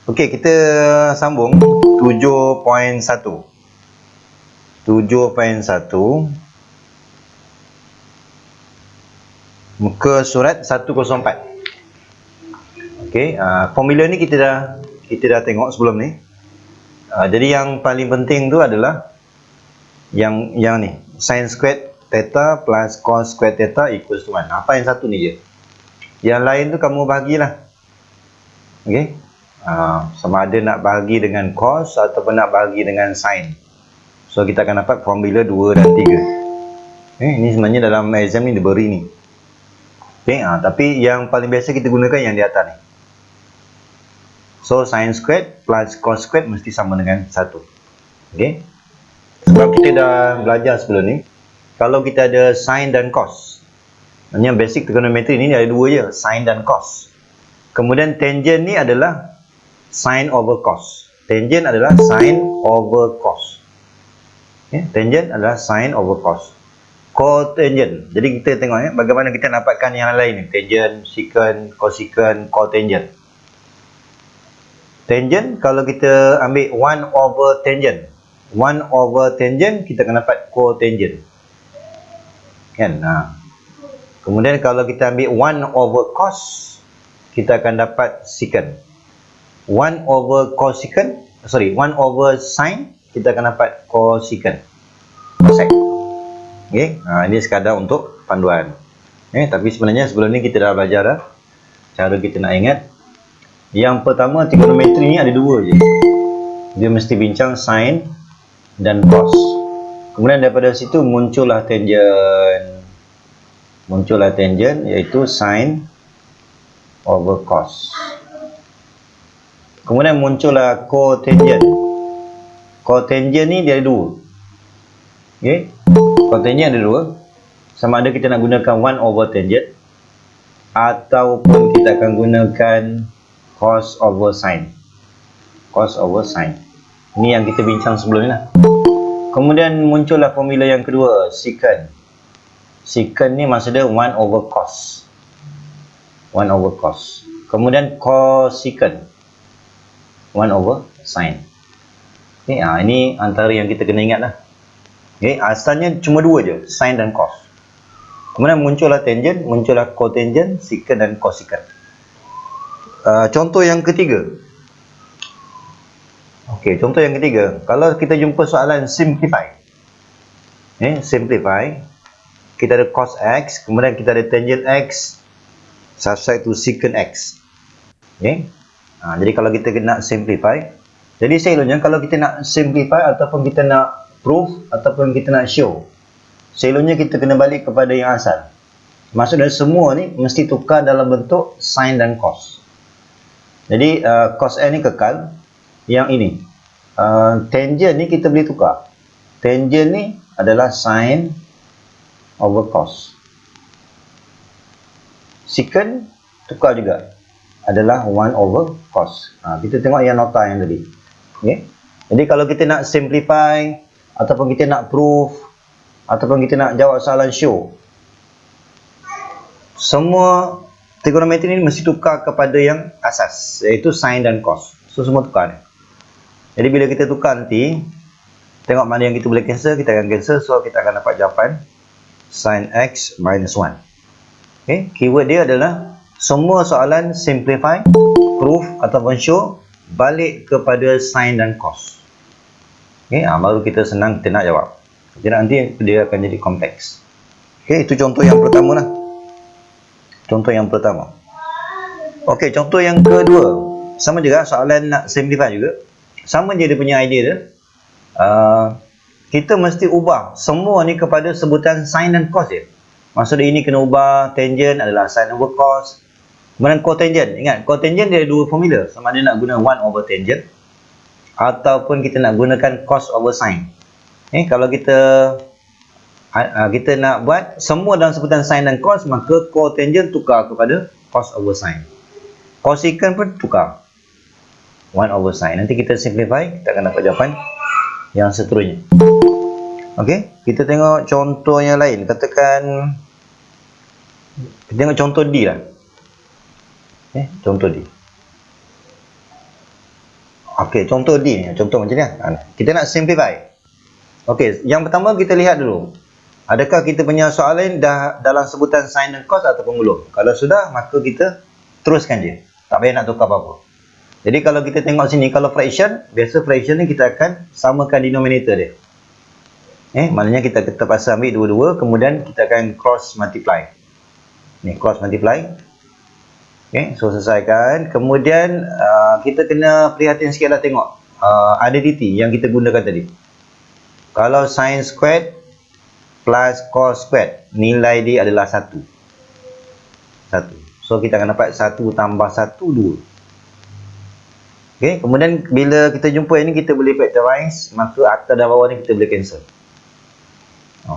Okey, kita sambung 7.1. 7.1 muka surat 104. Okey, formula ni kita dah tengok sebelum ni. Jadi yang paling penting tu adalah yang ni, sin squared theta plus cos squared theta equals to 1. Apa yang satu ni je. Yang lain tu kamu bahagilah. Okey. Sama ada nak bahagi dengan cos ataupun nak bahagi dengan sin. So kita akan dapat formula 2 dan 3. Ini sebenarnya dalam exam ni dia beri ni. Okay, tapi yang paling biasa kita gunakan yang di atas ni. So sin squared plus cos squared mesti sama dengan 1. Okay. Sebab kita dah belajar sebelum ni, kalau kita ada sin dan cos, maknanya basic trigonometry ni ada dua je, sin dan cos. Kemudian tangent ni adalah sin over cos. Tangent adalah sin over cos. Okay. Tangent adalah sin over cos. Cotangent. Jadi kita tengok bagaimana kita dapatkan yang lain ni. Tangent, secant, cosecant, cotangent. Tangent, kalau kita ambil 1 over tangent. 1 over tangent, kita akan dapat cotangent. Kan? Kemudian kalau kita ambil 1 over cos, kita akan dapat secant. 1 over cosecant, 1 over sin, kita akan dapat cosecant. Cosec. Okay? Ini sekadar untuk panduan. Tapi sebenarnya sebelum ni kita dah belajar dah. Cara kita nak ingat. Yang pertama, trigonometri ni ada dua je. Dia mesti bincang sin dan cos. Kemudian daripada situ muncullah tangent. Muncullah tangent iaitu sin over cos. Kemudian muncullah cotangent. Cotangent ni dia ada dua. Okay? Cotangent ada dua. Sama ada kita nak gunakan 1 over tangent ataupun kita akan gunakan cos over sin. Cos over sin. Ini yang kita bincang sebelum ni lah. Kemudian muncullah formula yang kedua, secant. Secant ni maksud dia 1 over cos. 1 over cos. Kemudian cosecant. 1 over sin. Okay, ini antara yang kita kena ingat lah. Okay, asalnya cuma dua je, sin dan cos. Kemudian muncullah tangent, muncullah cotangent, secant dan cosecant. Contoh yang ketiga. Okey, contoh yang ketiga. Kalau kita jumpa soalan simplify. Simplify. Kita ada cos x, kemudian kita ada tangent x, subtract to secant x. Okey. Jadi kalau kita nak simplify, jadi selalunya kalau kita nak simplify ataupun kita nak proof ataupun kita nak show, selalunya kita kena balik kepada yang asal. Maksudnya semua ni mesti tukar dalam bentuk sin dan cos. Jadi cos n ni kekal. Yang ini tangent ni kita boleh tukar. Tangent ni adalah sin over cos. Secant tukar juga, adalah 1 over cos. Kita tengok yang nota yang tadi. Okay. Jadi kalau kita nak simplify ataupun kita nak proof ataupun kita nak jawab soalan show, semua trigonometri ni mesti tukar kepada yang asas, iaitu sin dan cos. So semua tukar ni. Jadi bila kita tukar nanti, tengok mana yang kita boleh cancel, kita akan cancel. So kita akan dapat jawapan sin x minus 1. Okay. Keyword dia adalah semua soalan simplify, proof ataupun show, balik kepada sin dan cos. Okay. Baru kita senang kita nak jawab. Jadi nanti dia akan jadi kompleks. Okay, itu contoh yang pertama lah. Contoh yang pertama. Okey, contoh yang kedua. Sama juga soalan nak simplify juga. Sama je dia punya idea dia. Kita mesti ubah semua ni kepada sebutan sin dan cos je. Maksudnya ini kena ubah, tangent adalah sin over cos. Kemudian cotangent. Ingat, cotangent dia ada dua formula. Sama ada nak guna 1 over tangent ataupun kita nak gunakan cos over sin. Kalau kita nak buat semua dalam sebutan sin dan cos, maka cotangent tukar kepada cos over sin. Cosecant pun tukar 1 over sin. Nanti kita simplify, kita akan dapat jawapan yang seterusnya. Okey, kita tengok contoh yang lain. Katakan kita tengok contoh D lah. Contoh D. Okey, contoh D ni. Contoh macam ni. Kita nak simplify. Okey, yang pertama kita lihat dulu. Adakah kita punya soalan dah dalam sebutan sin dan cos ataupun belum? Kalau sudah, maka kita teruskan je. Tak payah nak tukar apa-apa. Jadi kalau kita tengok sini, kalau fraction, biasa fraction ni kita akan samakan denominator dia. Maknanya kita terpaksa ambil dua-dua, kemudian kita akan cross multiply. Ni cross multiply. So selesaikan. Kemudian kita kena prihatin sikit lah tengok identity yang kita gunakan tadi. Kalau sin squared plus cos squared, nilai dia adalah 1. So kita akan dapat 1 tambah 1, 2. Kemudian bila kita jumpa ini, kita boleh factorize, maka atas dan bawah ni kita boleh cancel.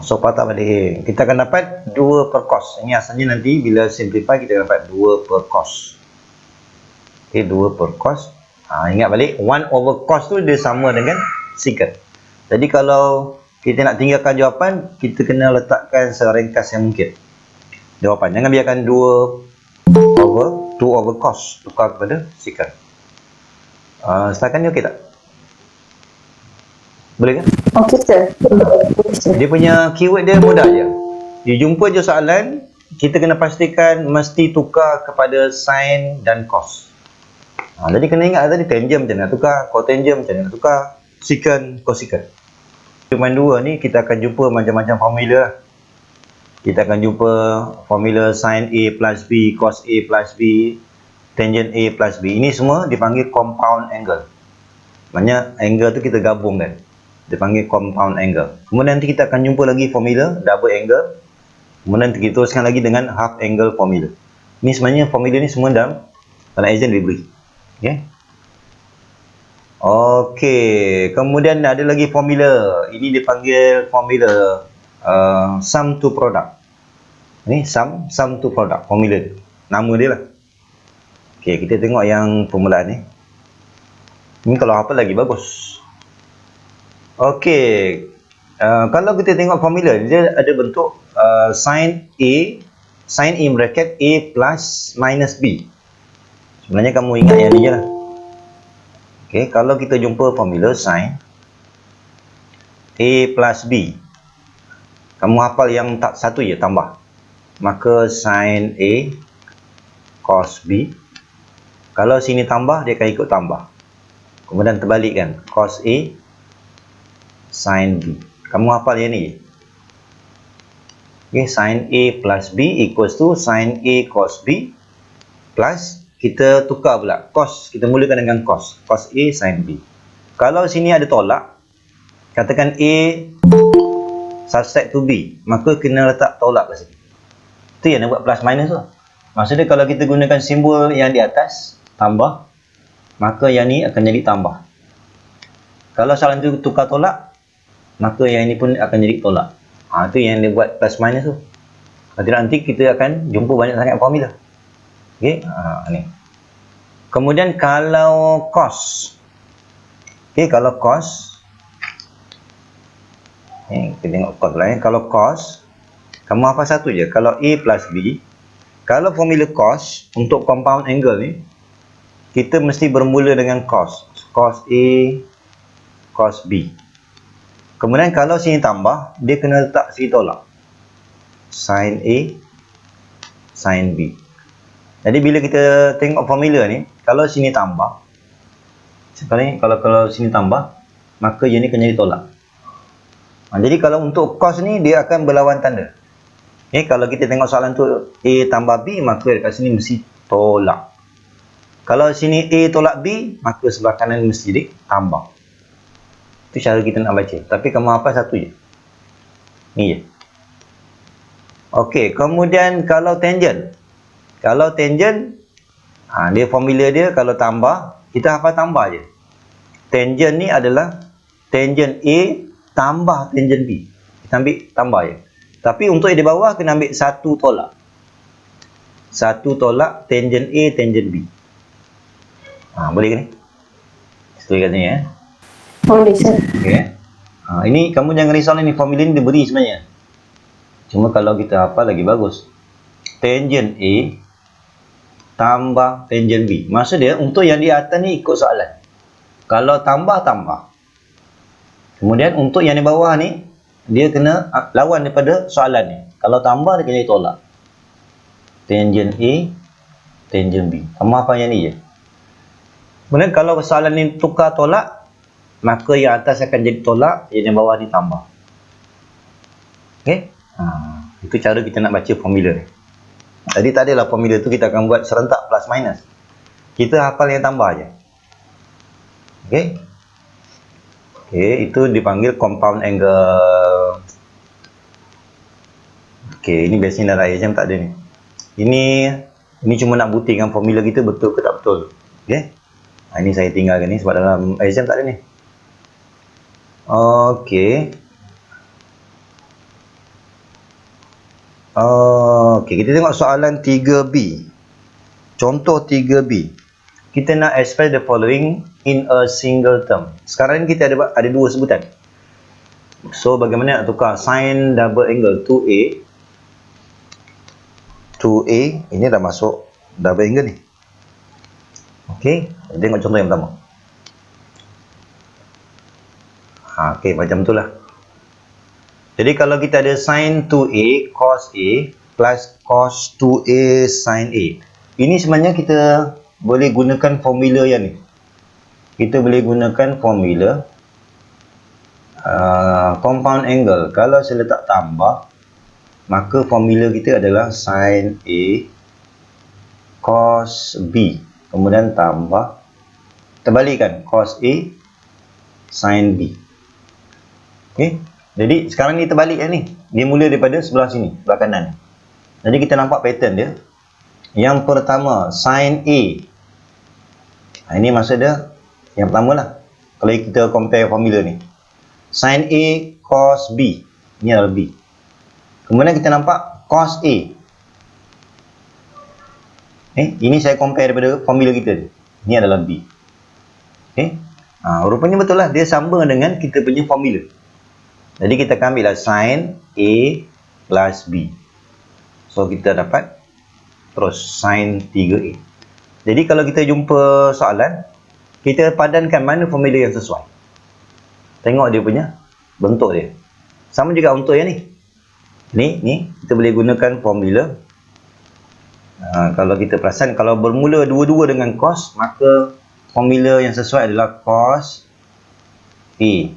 So patah balik, kita akan dapat 2 per cos. Ini asalnya nanti bila simplify kita akan dapat 2 per cos. 2 per cos. Ingat balik, 1 over cos tu dia sama dengan secant. Jadi kalau kita nak tinggalkan jawapan, kita kena letakkan seringkas yang mungkin jawapan. Jangan biarkan 2 over cos tukar kepada secant. Setakat ni okey tak? Boleh kan? Okey, sir. Dia punya keyword dia mudah je. Dia jumpa je soalan, kita kena pastikan mesti tukar kepada sin dan cos. Jadi kena ingat tadi tangent macam mana nak tukar, cotangent macam mana nak tukar, secant, cosecant. Cuma dua ni kita akan jumpa macam-macam formula lah. Kita akan jumpa formula sin A plus B, cos A plus B, tangent A plus B. Ini semua dipanggil compound angle. Maknanya angle tu kita gabungkan. Dipanggil compound angle. Kemudian nanti kita akan jumpa lagi formula double angle. Kemudian kita teruskan lagi dengan half angle formula. Ini sebenarnya formula ni semua dalam exam diberi. Okey, kemudian ada lagi formula. Ini dipanggil formula sum to product. Ini sum to product formula dia. Nama dia lah. Okey, kita tengok yang permulaan ni. Ini kalau hafal lagi bagus. Okey, kalau kita tengok formula, dia ada bentuk sin in bracket A plus minus B. Sebenarnya kamu ingat yang ni je lah. Okey, kalau kita jumpa formula sin A plus B, kamu hafal yang tak satu je, tambah. Maka sin A cos B. Kalau sini tambah, dia akan ikut tambah. Kemudian terbalikkan, cos A sin B. Kamu hafal yang ni. Sin A plus B equals to sin A cos B plus, kita tukar pula cos, kita mulakan dengan cos A sin B. Kalau sini ada tolak, katakan A subset to B, maka kena letak tolak kat sini. Itu yang nak buat plus minus tu. Maksudnya kalau kita gunakan simbol yang di atas tambah, maka yang ni akan jadi tambah. Kalau soalan tu tukar tolak, maka yang ini pun akan jadi tolak. Itu yang dia buat plus minus tu. Kalau tidak, nanti kita akan jumpa banyak sangat formula. Okey, ni. Kemudian kalau cos. Okey, kalau cos. Kita tengok cos lah. Kalau cos, kamu hafal satu je. Kalau A plus B, kalau formula cos untuk compound angle ni, kita mesti bermula dengan cos. Cos A, cos B. Kemudian kalau sini tambah, dia kena letak sini tolak. Sin A, sin B. Jadi bila kita tengok formula ni, kalau sini tambah, sekarang ni kalau sini tambah, maka yang ni kena jadi tolak. Jadi kalau untuk cos ni, dia akan berlawan tanda. Kalau kita tengok soalan tu A tambah B, maka dekat sini mesti tolak. Kalau sini A tolak B, maka sebelah kanan mesti ditambah. Itu cara kita nak baca. Tapi kamu hafal satu je. Ni je. Okey, kemudian kalau tangent. Kalau tangent, dia formula dia kalau tambah, kita hafal tambah je. Tangent ni adalah tangent A tambah tangent B. Kita ambil tambah je. Tapi untuk yang di bawah, kena ambil satu tolak. Satu tolak tangent A, tangent B. Boleh ke ni? Setuju kat sini ya. Boleh, sir. Okay. Ini kamu jangan risau, ni formula ni diberi sebenarnya. Cuma kalau kita hafal lagi bagus. Tangent A tambah tangent B. Maksud dia untuk yang di atas ni ikut soalan. Kalau tambah. Kemudian untuk yang di bawah ni, dia kena lawan daripada soalan ni. Kalau tambah, dia kena tolak. Tangent A, tangent B. Kamu apa yang ni je. Kemudian kalau soalan ni tukar tolak, maka yang atas akan jadi tolak, yang bawah ni tambah. Okey? Itu cara kita nak baca formula ni. Jadi tak adalah formula tu kita akan buat serentak plus minus. Kita hafal yang tambah je. Okey? Okey, itu dipanggil compound angle. Okey, ini biasanya dalam exam tak ada ni. Ini cuma nak buktikan formula kita betul ke tak betul. Okey? Ini saya tinggalkan ni sebab dalam exam tak ada ni. Okey. Okey, kita tengok soalan 3B. Contoh 3B. Kita nak express the following in a single term. Sekarang ni kita ada dua sebutan. So, bagaimana nak tukar sin double angle 2A. 2A, ini dah masuk double angle ni. Okey, tengok contoh yang pertama. Okey, macam itulah. Jadi kalau kita ada sin 2A cos A plus cos 2A sin A. Ini sebenarnya kita boleh gunakan formula yang ni. Kita boleh gunakan formula compound angle. Kalau saya letak tambah, maka formula kita adalah sin A cos B. Kemudian tambah, terbalikkan, cos A sin B. Okey. Jadi sekarang ni terbalik ni. Dia mula daripada sebelah sini, sebelah kanan. Jadi kita nampak pattern dia. Yang pertama, sin A. Ini maksud dia yang pertama lah. Kalau kita compare formula ni. Sin A cos B. Ini adalah B. Kemudian kita nampak cos A. Ini saya compare daripada formula kita ni. Ini adalah B. Rupanya betul lah. Dia sama dengan kita punya formula. Jadi kita akan ambil lah sin A plus B. So kita dapat terus sin 3A. Jadi kalau kita jumpa soalan, kita padankan mana formula yang sesuai. Tengok dia punya bentuk dia. Sama juga untuk yang ni. Ni kita boleh gunakan formula. Kalau kita perasan, kalau bermula dua-dua dengan cos, maka formula yang sesuai adalah cos A.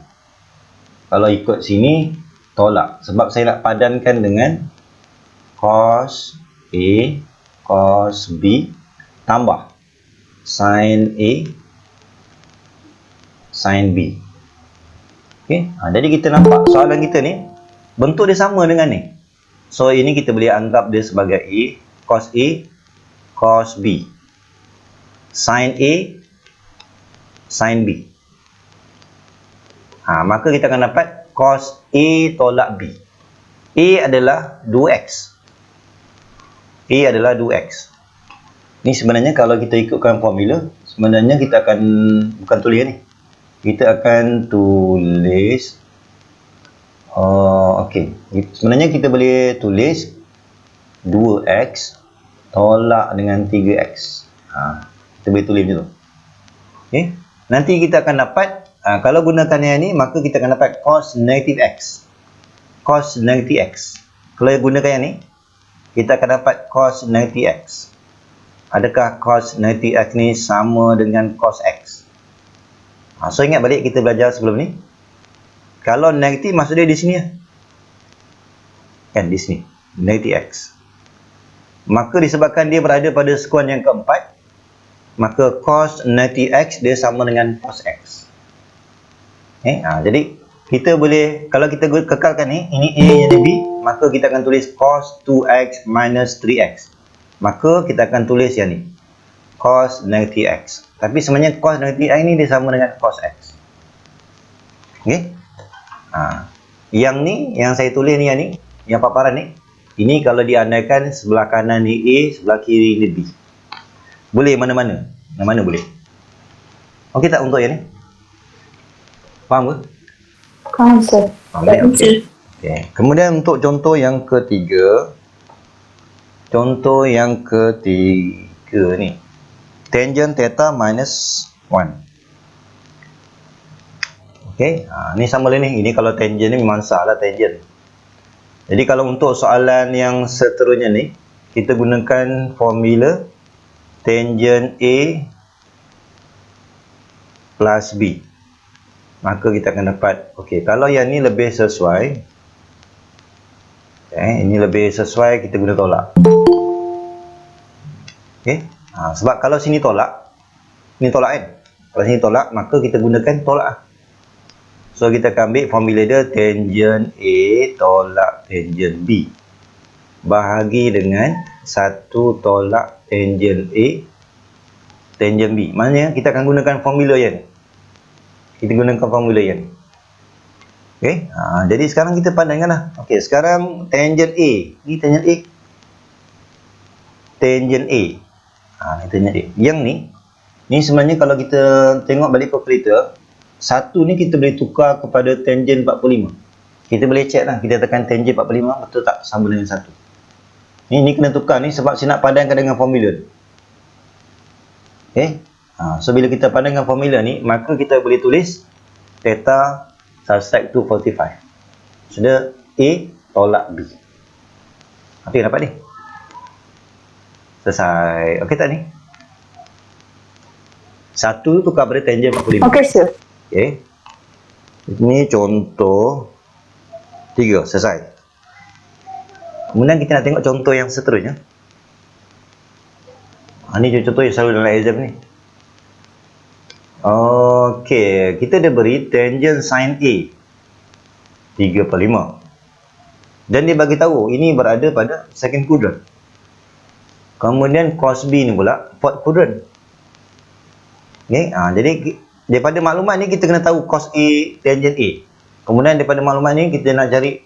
Kalau ikut sini, tolak. Sebab saya nak padankan dengan cos A, cos B, tambah sin A, sin B. Okay? Jadi kita nampak soalan kita ni, bentuk dia sama dengan ni. So, ini kita boleh anggap dia sebagai A, cos B. Sin A, sin B. Maka kita akan dapat cos A tolak B. A adalah 2X. A adalah 2X. Ni sebenarnya kalau kita ikutkan formula, sebenarnya kita akan, bukan tulis ni. Kita akan tulis, okey. Sebenarnya kita boleh tulis 2X tolak dengan 3X. Kita boleh tulis macam tu. Okay. Nanti kita akan dapat, kalau gunakan yang ni, maka kita akan dapat cos negative X. Cos negative X. Kalau gunakan yang ni, kita akan dapat cos negative X. Adakah cos negative X ni sama dengan cos X? So ingat balik kita belajar sebelum ni. Kalau negatif maksud dia di sini lah. Kan di sini. Negative X. Maka disebabkan dia berada pada sekuan yang keempat, maka cos negative X dia sama dengan cos X. Jadi kita boleh, kalau kita kekalkan ni, ini A yang ni B, maka kita akan tulis cos 2X minus 3X. Maka kita akan tulis yang ni, cos negative X. Tapi sebenarnya cos negative X ni dia sama dengan cos X. Okey? Yang ni, yang saya tulis ni, yang paparan ni, ini kalau diandaikan sebelah kanan ni A, sebelah kiri ni B. Boleh mana-mana. Yang mana boleh. Okey tak untuk yang ni? Faham ke? Faham, sir. Okay. Kemudian untuk contoh yang ketiga. Contoh yang ketiga ni. Tangent theta minus 1. Okey, ni sama lah ni. Ini kalau tangent ni memang sah lah tangent. Jadi kalau untuk soalan yang seterusnya ni, kita gunakan formula tangent A plus B. Maka kita akan dapat, okey, kalau yang ni lebih sesuai, ini lebih sesuai, kita guna tolak. Okey, sebab kalau sini tolak, ni tolak kan? Kalau sini tolak, maka kita gunakan tolak. So kita akan ambil formula dia tangent A tolak tangent B bahagi dengan 1 tolak tangent A tangent B. Maknanya kita akan gunakan formula yang ni. Kita gunakan formula yang ni. Okey, jadi sekarang kita pandangkanlah. Okey, sekarang tangent A. Ni tangent A. Tangent A. Ni tangent A. Yang ni sebenarnya kalau kita tengok balik kalkulator, satu ni kita boleh tukar kepada tangent 45. Kita boleh check lah, kita tekan tangent 45 betul tak sama dengan 1. Ni kena tukar ni sebab saya nak padankan dengan formula. Okey. So bila kita padankan formula ni, maka kita boleh tulis theta subtract 245. Sudah A tolak B. Apa yang dapat ni? Selesai. Okey tak ni? Satu tukar pada tangent 45. Okey, sir. Okey. Ini contoh 3. Selesai. Kemudian kita nak tengok contoh yang seterusnya. Ini contoh yang selalu dalam exam ni. Okey. Kita dah beri tangent sin A 3/5. Dan dia bagi tahu ini berada pada second quadrant. Kemudian cos B ni pula fourth quadrant. Okey. Jadi daripada maklumat ni kita kena tahu cos A tangent A. Kemudian daripada maklumat ni kita nak cari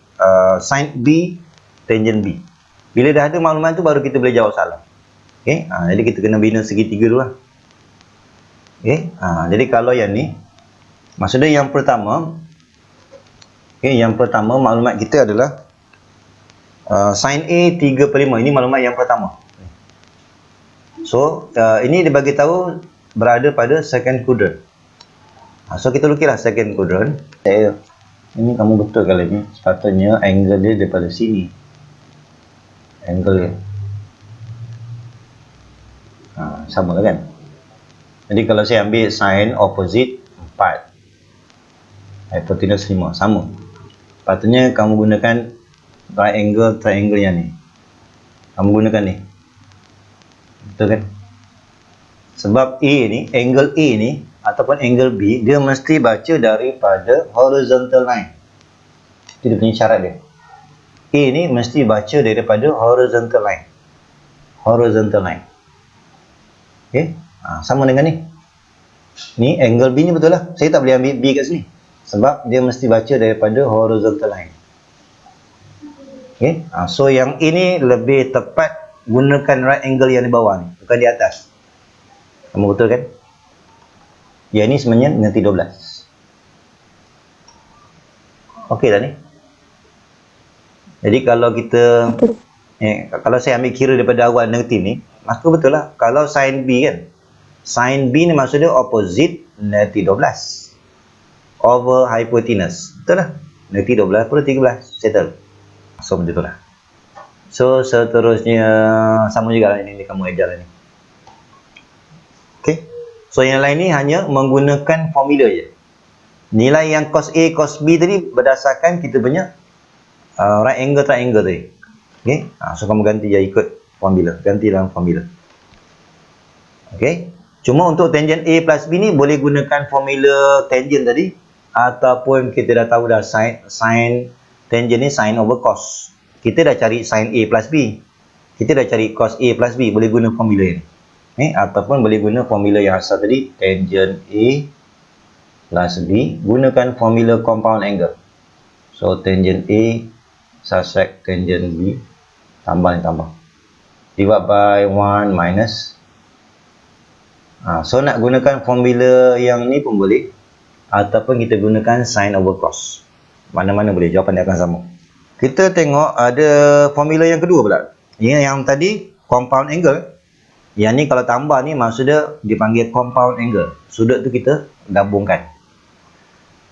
sin B tangent B. Bila dah ada maklumat tu baru kita boleh jawab soalan. Okey, jadi kita kena bina segitiga dulu lah. Okey, jadi kalau yang ni maksudnya yang pertama, okey, yang pertama maklumat kita adalah sin A 3/5. Ini maklumat yang pertama. So ini dia bagi tahu berada pada second quadrant. So kita lukislah second quadrant. Ini kamu betul kali ni. Sepatutnya angle dia daripada sini. Angle dia. Sama lah kan? Jadi kalau saya ambil sin opposite 4. Hypotenuse 5. Sama. Sepatutnya kamu gunakan triangle yang ni. Kamu gunakan ni. Betul kan? Sebab A ni, angle A ni ataupun angle B, dia mesti baca daripada horizontal line. Itu dia punya syarat dia. A ni mesti baca daripada horizontal line. Horizontal line. Okey, sama dengan ni. Ni angle B ni betul lah. Saya tak boleh ambil B kat sini. Sebab dia mesti baca daripada horizontal line. Okey, so yang ini lebih tepat gunakan right angle yang di bawah ni, bukan di atas. Kamu betul kan? Ya, ini sebenarnya negati 12. Okey tak ni? Jadi kalau kita kalau saya ambil kira daripada awal negatif ni, maka betul lah. Kalau sin B kan, sin B ni maksudnya opposite negatif 12 over hypotenuse. Betul lah. Negatif 12 per 13. Settle. So macam tu lah. So seterusnya sama juga lah ini kamu ajar lah ni. Okay. So yang lain ni hanya menggunakan formula je. Nilai yang cos A, cos B tadi berdasarkan kita punya right angle, triangle tadi. Okay. So kamu ganti je ikut formula. Ganti dalam formula. Okay. Cuma untuk tangent A plus B ni boleh gunakan formula tangent tadi. Ataupun kita dah tahu dah sin tangent ni sin over cos. Kita dah cari sin A plus B. Kita dah cari cos A plus B. Boleh guna formula ni. Ataupun boleh guna formula yang asal tadi, tangent A plus B, gunakan formula compound angle. So tangent A subtract tangent B, tambah divide by 1 minus. So nak gunakan formula yang ni pun boleh, ataupun kita gunakan sin over cos. Mana-mana boleh, jawapan dia akan sama. Kita tengok ada formula yang kedua pula. Yang tadi compound angle. Yang ni kalau tambah ni maksudnya dipanggil compound angle. Sudut tu kita gabungkan.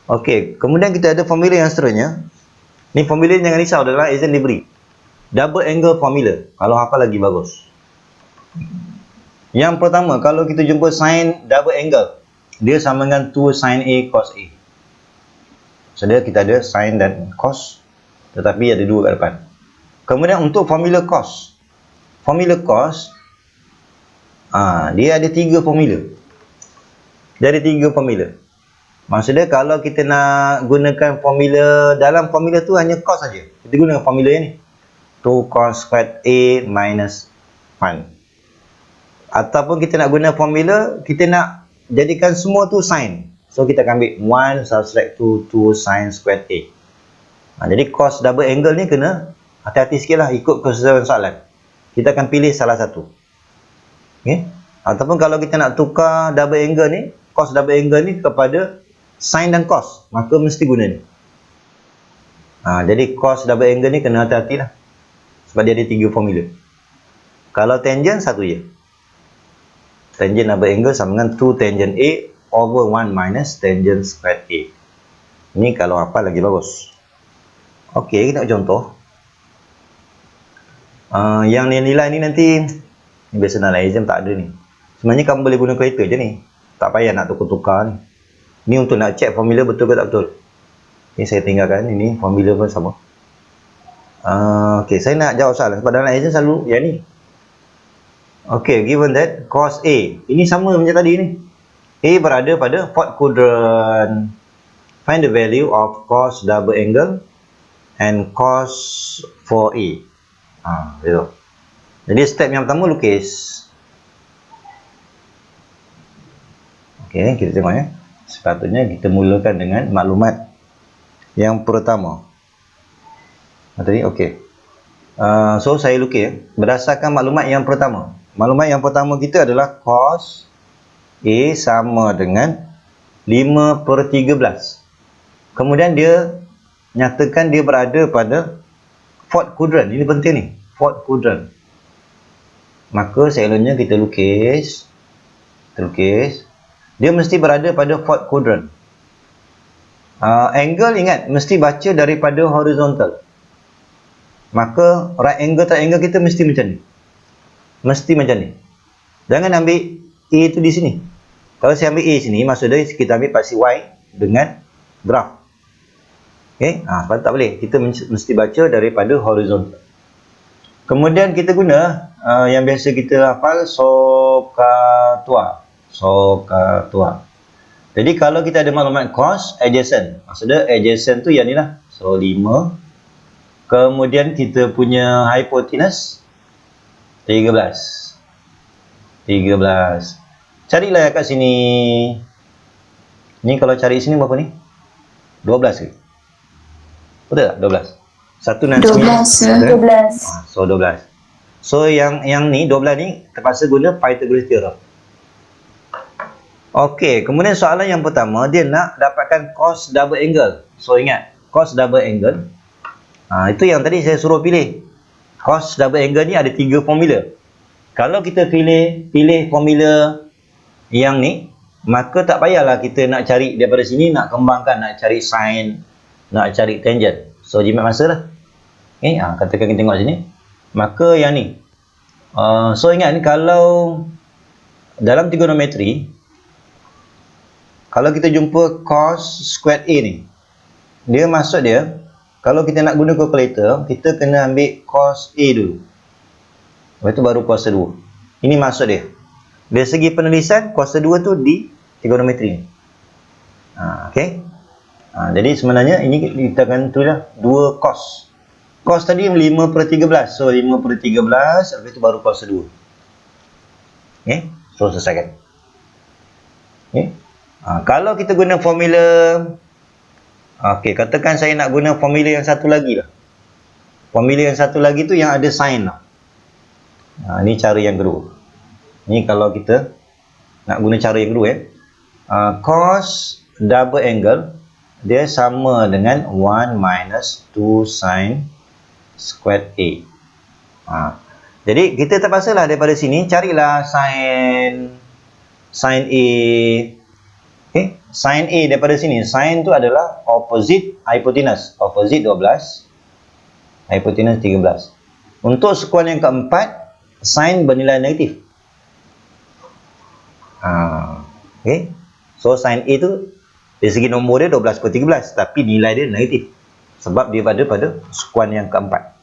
Okey, kemudian kita ada formula yang seterusnya. Ni formula jangan risau, adalah exam dia beri. Double angle formula. Kalau hafal lagi bagus. Yang pertama, kalau kita jumpa sin double angle, dia sama dengan 2 sin A cos A. So, kita ada sin dan cos, tetapi ada 2 kat depan. Kemudian untuk formula cos. Formula cos, dia ada 3 formula. Dia ada 3 formula. Maksudnya kalau kita nak gunakan formula, dalam formula tu hanya cos saja. Kita gunakan formula yang ni. 2 cos squared A minus 1. Ataupun kita nak guna formula, kita nak jadikan semua tu sin. So kita akan ambil 1 subtract 2 sin squared A. Jadi cos double angle ni kena hati-hati sikit lah ikut kesesuaian soalan. Kita akan pilih salah satu. Okay? Ataupun kalau kita nak tukar double angle ni, cos double angle ni kepada sin dan cos, maka mesti guna ni. Jadi cos double angle ni kena hati-hati lah. Sebab dia ada 3 formula. Kalau tangent, satu je. Tangent double angle sama dengan 2 tangent A over 1 minus tangent squared A. Ini kalau hafal lagi bagus. Okey, kita nak contoh. Yang nilai ni nanti, biasa dalam exam tak ada ni. Sebenarnya kamu boleh guna calculator je ni. Tak payah nak tukar-tukar ni. Ni untuk nak check formula betul ke tak betul. Ini saya tinggalkan, ini formula pun sama. Okey, saya nak jawab soalan. Sebab dalam exam selalu yang ni. Okay, given that cos A, ini sama macam tadi ni. A berada pada fourth quadrant. Find the value of cos double angle and cos for A. Betul. Jadi step yang pertama lukis. Okay, kita tengok ya. Sepatutnya kita mulakan dengan maklumat yang pertama. Tadi okay. So saya lukis berdasarkan maklumat yang pertama. Maklumat yang pertama kita adalah cos A sama dengan 5/13. Kemudian dia nyatakan dia berada pada fourth quadrant. Ini penting ni, fourth quadrant. Maka selalunya kita lukis. Dia mesti berada pada fourth quadrant. Angle ingat, mesti baca daripada horizontal. Maka right angle triangle kita mesti macam ni. Mesti macam ni. Jangan ambil A tu di sini. Kalau saya ambil A sini, maksudnya kita ambil paksi Y dengan graf. Okay? Sebab tak boleh. Kita mesti baca daripada horizontal. Kemudian kita guna yang biasa kita hafal SOHCAHTOA. Jadi kalau kita ada maklumat cos adjacent. Maksudnya adjacent tu yang ni lah. So 5. Kemudian kita punya hypotenuse 13. Carilah kat sini. Ni kalau cari sini berapa ni? 12 ke? Betul tak? 12. 1 dan 9. 12. So 12. So yang ni 12 ni terpaksa guna Pythagoras theorem. Okey, kemudian soalan yang pertama dia nak dapatkan cos double angle. So ingat, cos double angle. Itu yang tadi saya suruh pilih. Cos double angle ni ada 3 formula. Kalau kita pilih formula yang ni, maka tak payahlah kita nak cari daripada sini, nak kembangkan, nak cari sin, nak cari tangent. So jimat masa lah. Okay, katakan kita tengok sini. Maka yang ni. So ingat ni, kalau dalam trigonometri, kalau kita jumpa cos squared A ni, dia maksud dia, kalau kita nak guna calculator, kita kena ambil cos A dulu. Lepas tu baru kuasa 2. Ini maksud dia. Dari segi penulisan, kuasa 2 tu di trigonometri. Okay. Jadi sebenarnya ini kita akan tulis 2 cos. Cos tadi 5/13. So 5/13, lepas tu baru kuasa 2. Okay. So selesaikan. Okay. Kalau kita guna formula, katakan saya nak guna formula yang satu lagi lah. Formula yang satu lagi tu yang ada sin lah. Ini cara yang kedua. Ini kalau kita nak guna cara yang kedua cos double angle dia sama dengan 1 minus 2 sin squared A. Jadi kita terpaksalah daripada sini carilah sin A Okey, sin A daripada sini, sin tu adalah opposite hypotenuse. Opposite 12, hypotenuse 13. Untuk sekuan yang keempat, sin bernilai negatif. Okey. So sin A tu dari segi nombor dia 12/13, tapi nilai dia negatif sebab dia pada sekuan yang keempat.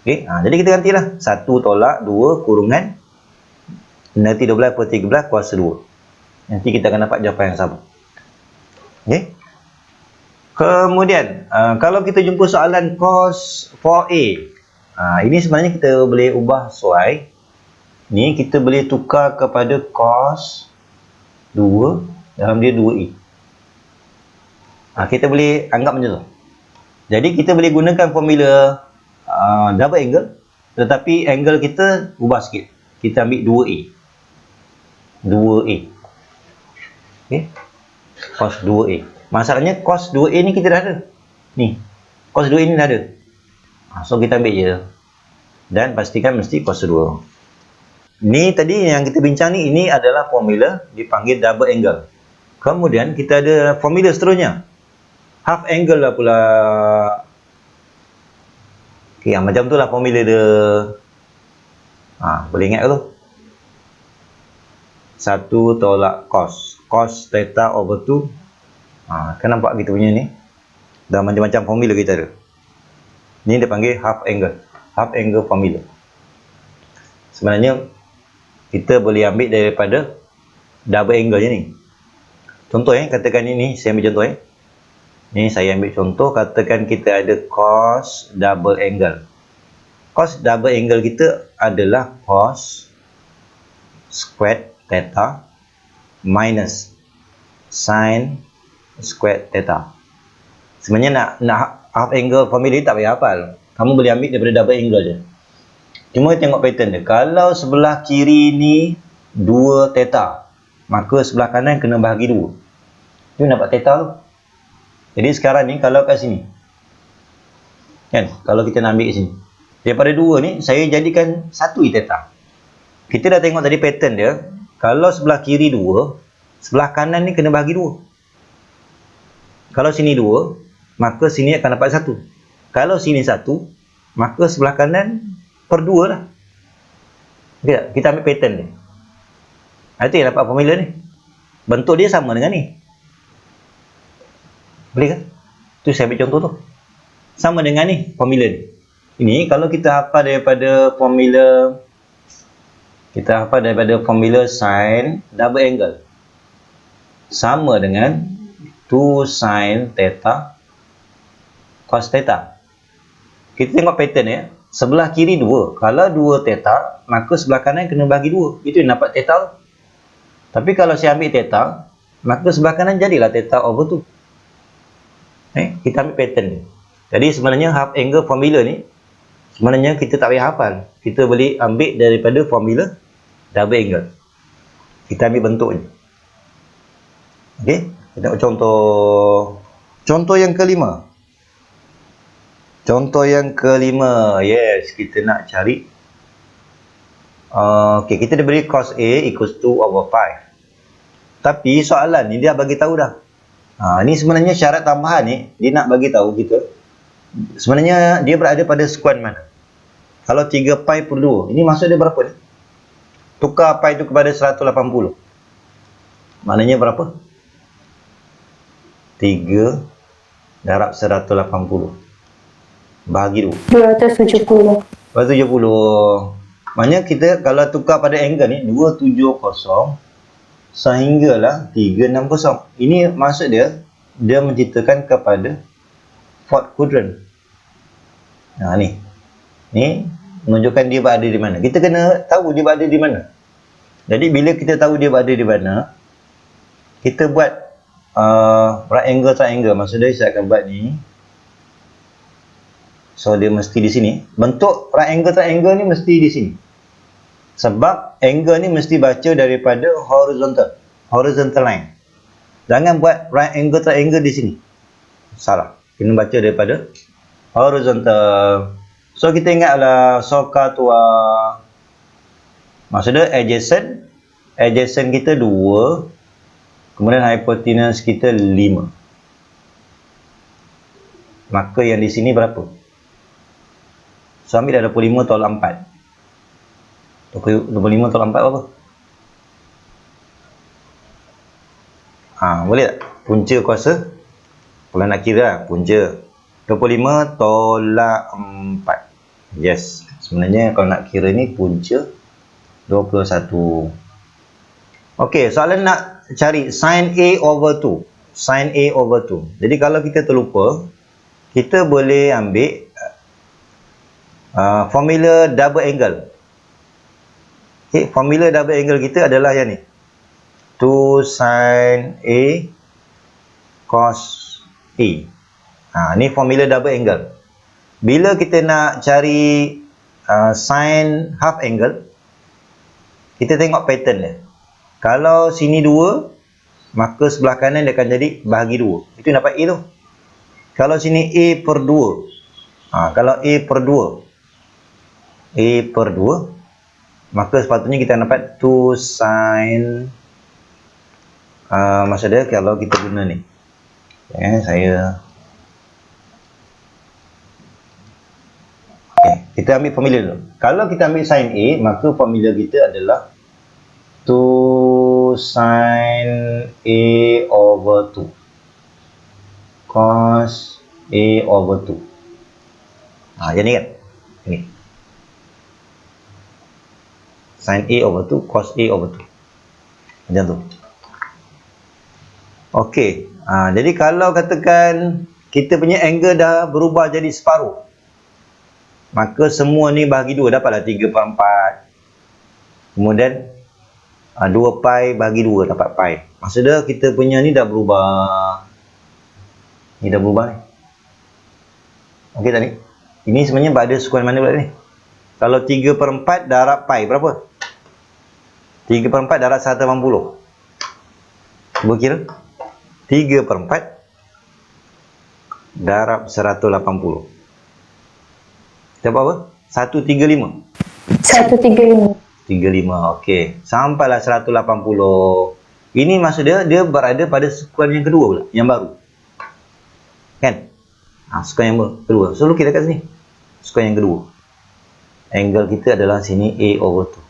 Okey, jadi kita gantilah 1 tolak 2 kurungan negatif 12/13 kuasa 2. Nanti kita akan dapat jawapan yang sama. Okey. Kemudian kalau kita jumpa soalan cos 4A, ini sebenarnya kita boleh ubah sesuai. Ni kita boleh tukar kepada cos 2 dalam dia 2A. Kita boleh anggap macam tu. Jadi kita boleh gunakan formula double angle, tetapi angle kita ubah sikit. Kita ambil 2A. 2A. Okey. Cos 2A. Masalahnya cos 2A ni kita dah ada. Ni. Cos 2A ni dah ada. So kita ambil je. Dan pastikan mesti cos 2. Ni tadi yang kita bincang ni, ini adalah formula dipanggil double angle. Kemudian kita ada formula seterusnya. Half angle lah pula. Okey, macam tu lah formula dia. Boleh ingat ke tu? 1 tolak cos. Cos theta over 2. Kan nampak kita punya ni? Dah macam-macam formula kita ada. Ni dia panggil half angle. Half angle formula. Sebenarnya kita boleh ambil daripada double angle je ni. Contoh katakan ini, saya ambil contoh Ni saya ambil contoh, katakan kita ada cos double angle. Cos double angle kita adalah cos squared theta minus sin squared theta. Sebenarnya nak half angle formula ni tak payah hafal. Kamu boleh ambil daripada double angle je. Cuma tengok pattern dia. Kalau sebelah kiri ni 2 theta, maka sebelah kanan kena bahagi 2. Tu dapat theta tu. Jadi sekarang ni kalau kat sini, kan, kalau kita nak ambil kat sini, daripada 2 ni saya jadikan 1 theta. Kita dah tengok tadi pattern dia. Kalau sebelah kiri 2, sebelah kanan ni kena bahagi 2. Kalau sini 2, maka sini akan dapat 1. Kalau sini 1, maka sebelah kanan per 2 lah. Okay, kita ambil pattern ni. Itu yang dapat formula ni. Bentuk dia sama dengan ni. Boleh kan? Tu saya ambil contoh tu. Sama dengan ni formula ni. Ini kalau kita hafal daripada formula, sin double angle sama dengan 2 sin theta cos theta. Kita tengok pattern ya. Sebelah kiri 2. Kalau 2 theta, maka sebelah kanan kena bagi 2. Itu yang dapat theta. Tapi kalau saya ambil theta, maka sebelah kanan jadilah theta over 2. Kita ambil pattern ni. Jadi sebenarnya half angle formula ni, sebenarnya kita tak payah hafal. Kita boleh ambil daripada formula double angle. Kita ambil bentuk ni. Okey, kita tengok contoh. Contoh yang kelima. Yes, kita nak cari. Okey, kita diberi cos A equals 2/5. Tapi soalan ni dia bagi tahu dah. Ni sebenarnya syarat tambahan ni, dia nak bagi tahu kita. Sebenarnya dia berada pada sekuan mana? Kalau 3 pi per 2, ini maksud dia berapa ni? Tukar pi itu kepada 180. Maknanya berapa? 3 darab 180. Bahagi 270. 270. Maknanya kita kalau tukar pada angle ni 270 sehinggalah 360. Ini maksud dia menceritakan kepada fourth quadrant. Ni menunjukkan dia berada di mana. Kita kena tahu dia berada di mana. Jadi bila kita tahu dia berada di mana, kita buat right angle triangle. Maksudnya saya akan buat ni. So dia mesti di sini. Bentuk right angle triangle ni mesti di sini. Sebab angle ni mesti baca daripada horizontal line. Jangan buat right angle triangle di sini. Salah. Kena baca daripada horizontal. So kita ingatlah soka tua. Maksudnya adjacent kita 2, Kemudian hipotenus kita 5. Maka yang di sini berapa? So ambil dah 25 tolak 4. 25 tolak 4 berapa? Boleh tak? Punca kuasa. Kalau nak kira lah, punca 25 tolak 4. Yes. Sebenarnya kalau nak kira ni punca 21. Okey, soalan nak cari sin A over 2. Sin A over 2. Jadi kalau kita terlupa, kita boleh ambil formula double angle. Okay, formula double angle kita adalah yang ni. 2 sin A cos A. Ni formula double angle. Bila kita nak cari sin half angle, kita tengok pattern dia. Kalau sini 2, maka sebelah kanan dia akan jadi bahagi 2. Itu dapat A tu. Kalau sini A per 2. Kalau A per 2. A per 2. Maka sepatutnya kita dapat 2 sin. Maksud dia kalau kita guna ni. Kita ambil formula dulu. Kalau kita ambil sin A, maka formula kita adalah 2 sin A over 2 cos A over 2. Yang ni kan? Ini. Sin A over 2 cos A over 2. Macam tu. Okey. Jadi kalau katakan kita punya angle dah berubah jadi separuh, maka semua ni bahagi 2, dapatlah 3/4. Kemudian 2 pi bahagi 2 dapat pi. Maksudnya kita punya ni dah berubah. Ni dah berubah ni. Okey tak ni? Ini sebenarnya pada sukuan mana pula ni? Kalau 3/4 darab pi berapa? 3/4 darab 180. Cuba kira. 3/4 darab 180. Dapat apa? 135. 135. 35. Okey. Sampailah 180. Ini maksud dia berada pada sukuan yang kedua pula, yang baru. Kan? Sukuan yang kedua. So lukis dekat sini. Sukuan yang kedua. Angle kita adalah sini A over 2.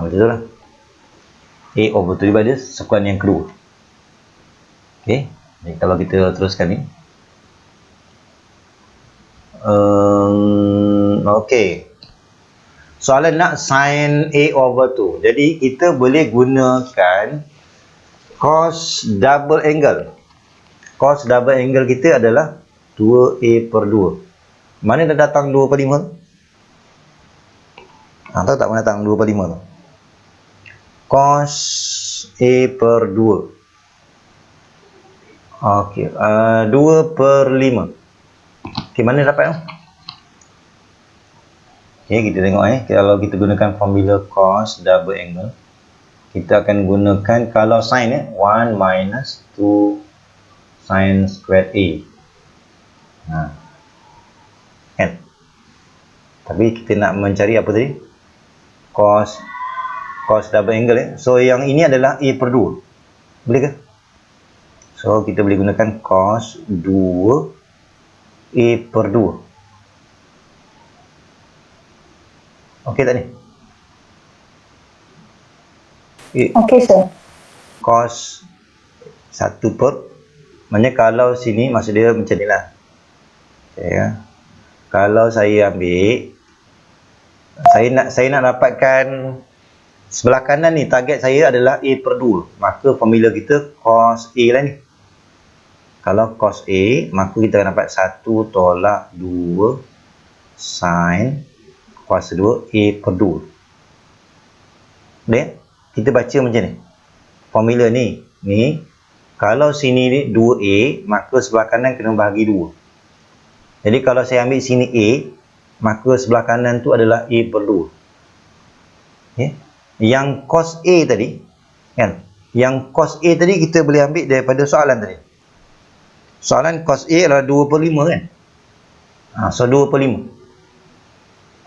Betul lah. A over 2 pada sukuan yang kedua. Okey. Jadi kalau kita teruskan ni. Okey. Soalan nak sin A over 2. Jadi kita boleh gunakan cos double angle. Cos double angle kita adalah 2A per 2. Mana dah datang 2/5 tu? Tahu tak mana datang 2/5 tu? Cos A per 2. Okey, 2/5. Okey, mana dapat tu? Okey, kita tengok kalau kita gunakan formula cos double angle, kita akan gunakan kalau sin 1 minus 2 sin squared A. Kan? Tapi kita nak mencari apa tadi? Cos double angle. So yang ini adalah A per 2. Boleh ke? So kita boleh gunakan cos 2 A per 2. Okey tak ni? Okey, sir. Cos 1 per, maknanya kalau sini maksud dia macam ni lah. Kalau saya ambil, saya nak dapatkan sebelah kanan ni, target saya adalah A per 2. Maka formula kita cos A lah ni. Kalau cos A, maka kita akan dapat 1 tolak 2 sin kuasa 2 A per 2. Boleh? Kita baca macam ni. Formula ni, kalau sini ni 2A, maka sebelah kanan kena bahagi 2. Jadi kalau saya ambil sini A, maka sebelah kanan tu adalah A per 2. Okay? Yang cos A tadi, kan? Yang cos A tadi kita boleh ambil daripada soalan tadi. Soalan cos A adalah 2/5 kan? So 2/5.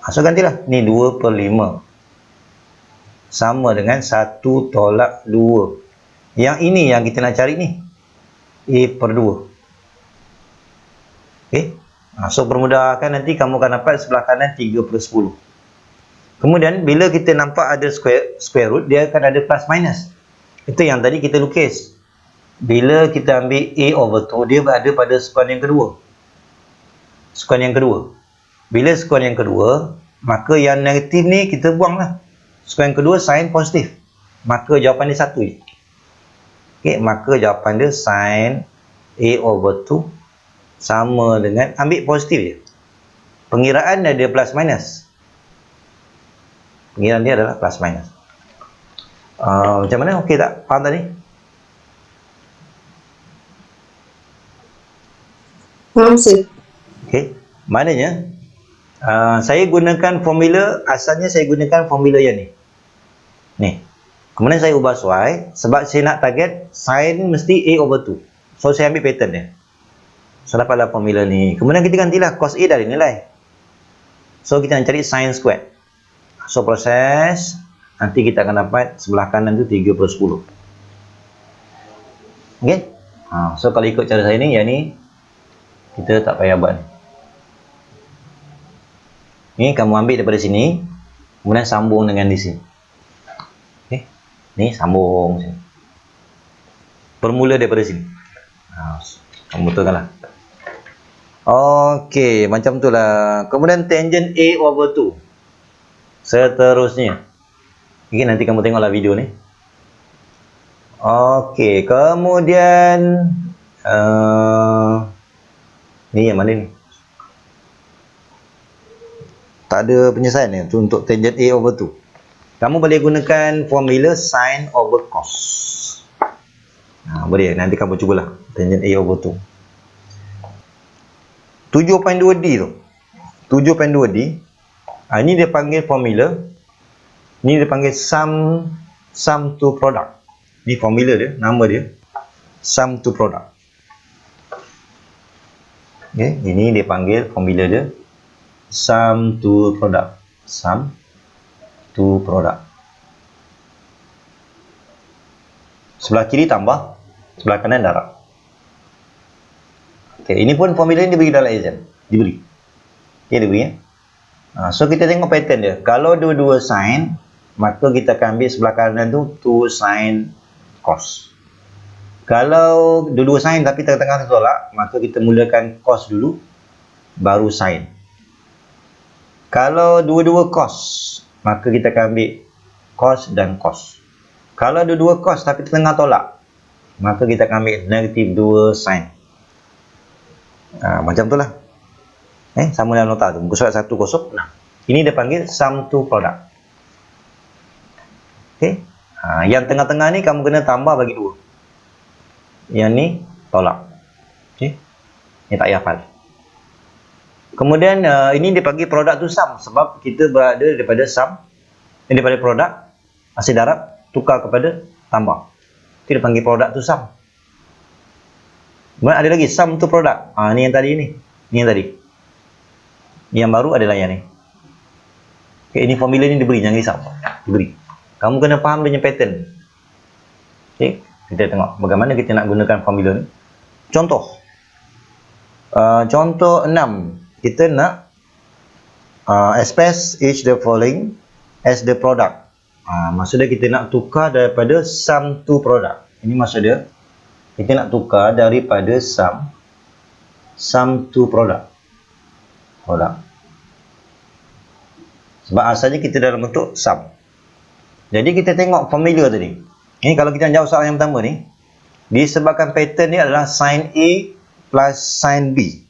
So gantilah. Ni 2/5. sama dengan 1 tolak 2. Yang ini yang kita nak cari ni. A per 2. Okay. So permudahkan nanti kamu akan dapat sebelah kanan 3 per 10. Kemudian bila kita nampak ada square root, dia akan ada plus minus. Itu yang tadi kita lukis. Bila kita ambil A over 2, dia berada pada sekuan yang kedua. Sekuan yang kedua. Bila sekuan yang kedua, maka yang negatif ni kita buanglah. Sekuan yang kedua sin positif. Maka jawapan dia 1 je. Okay, maka jawapan dia sin A over 2 sama dengan, ambil positif je. Pengiraan dia ada plus minus. Pengiraan dia adalah plus minus. Macam mana? Okey tak? Faham tadi? Faham, sir. Okey. Maknanya, saya gunakan formula, asalnya saya gunakan formula yang ni. Ni. Kemudian saya ubah y, sebab saya nak target sin mesti A over 2. So, saya ambil pattern dia. So, dapatlah formula ni. Kemudian kita gantilah cos A dari nilai. So, kita nak cari sin square. So, proses, nanti kita akan dapat sebelah kanan tu 3 per 10. Okay? So, kalau ikut cara saya ni, yang ni, kita tak payah buat ni. Ni, kamu ambil daripada sini, kemudian sambung dengan di sini. Okay? Ni, sambung sini. Bermula daripada sini. Kamu betulkanlah. Okey, macam itulah. Kemudian tangent A over 2. Seterusnya. Okay, nanti kamu tengoklah video ni. Okey, kemudian ni yang mana ni? Tak ada penyelesaian ni untuk tangent A over 2. Kamu boleh gunakan formula sin over cos. Boleh, nanti kamu cubalah tangent A over 2. 7.2D tu. 7.2D. Ini dia panggil formula. Ini dia panggil sum to product. Ni formula dia, nama dia. Sum to product. Okay, ini dia panggil formula dia. Sum to product. Sum to product. Sebelah kiri tambah, sebelah kanan darab. Okay, ini pun formula ni diberi dalam exam. Diberi. Okay, diberi ya. So, kita tengok pattern dia. Kalau dua-dua sin, maka kita akan ambil sebelah kanan tu 2 sin cos. Kalau dua-dua sin tapi tengah-tengah tolak, maka kita mulakan cos dulu, baru sin. Kalau dua-dua cos, maka kita akan ambil cos dan cos. Kalau dua-dua cos tapi tengah tolak, maka kita akan ambil negatif 2 sin. Macam tu lah. Sama dalam nota tu. Muka surat 106. Ini dia panggil sum to product. Okay. Yang tengah-tengah ni kamu kena tambah bagi 2. Yang ni tolak. Okay. Ini tak payah hafal. Kemudian ini dia panggil product to sum. Sebab kita berada daripada sum. Daripada product. Hasil darab. Tukar kepada tambah. Kita panggil product to sum. Kemudian ada lagi sum to product. Ni yang tadi ni. Ni yang tadi. Yang baru adalah yang ni. Okay, ini formula ni diberi, jangan risau. Diberi. Kamu kena faham dia punya pattern. Okay, kita tengok bagaimana kita nak gunakan formula ni. Contoh. Contoh 6. Kita nak express each the following as the product. Maksudnya kita nak tukar daripada sum to product. Ini maksud dia. Kita nak tukar daripada sum to product. Sebab asalnya kita dalam bentuk sum. Jadi kita tengok formula tadi. Ini kalau kita jawab soalan yang pertama ni, disebabkan pattern ni adalah sin A plus sin B.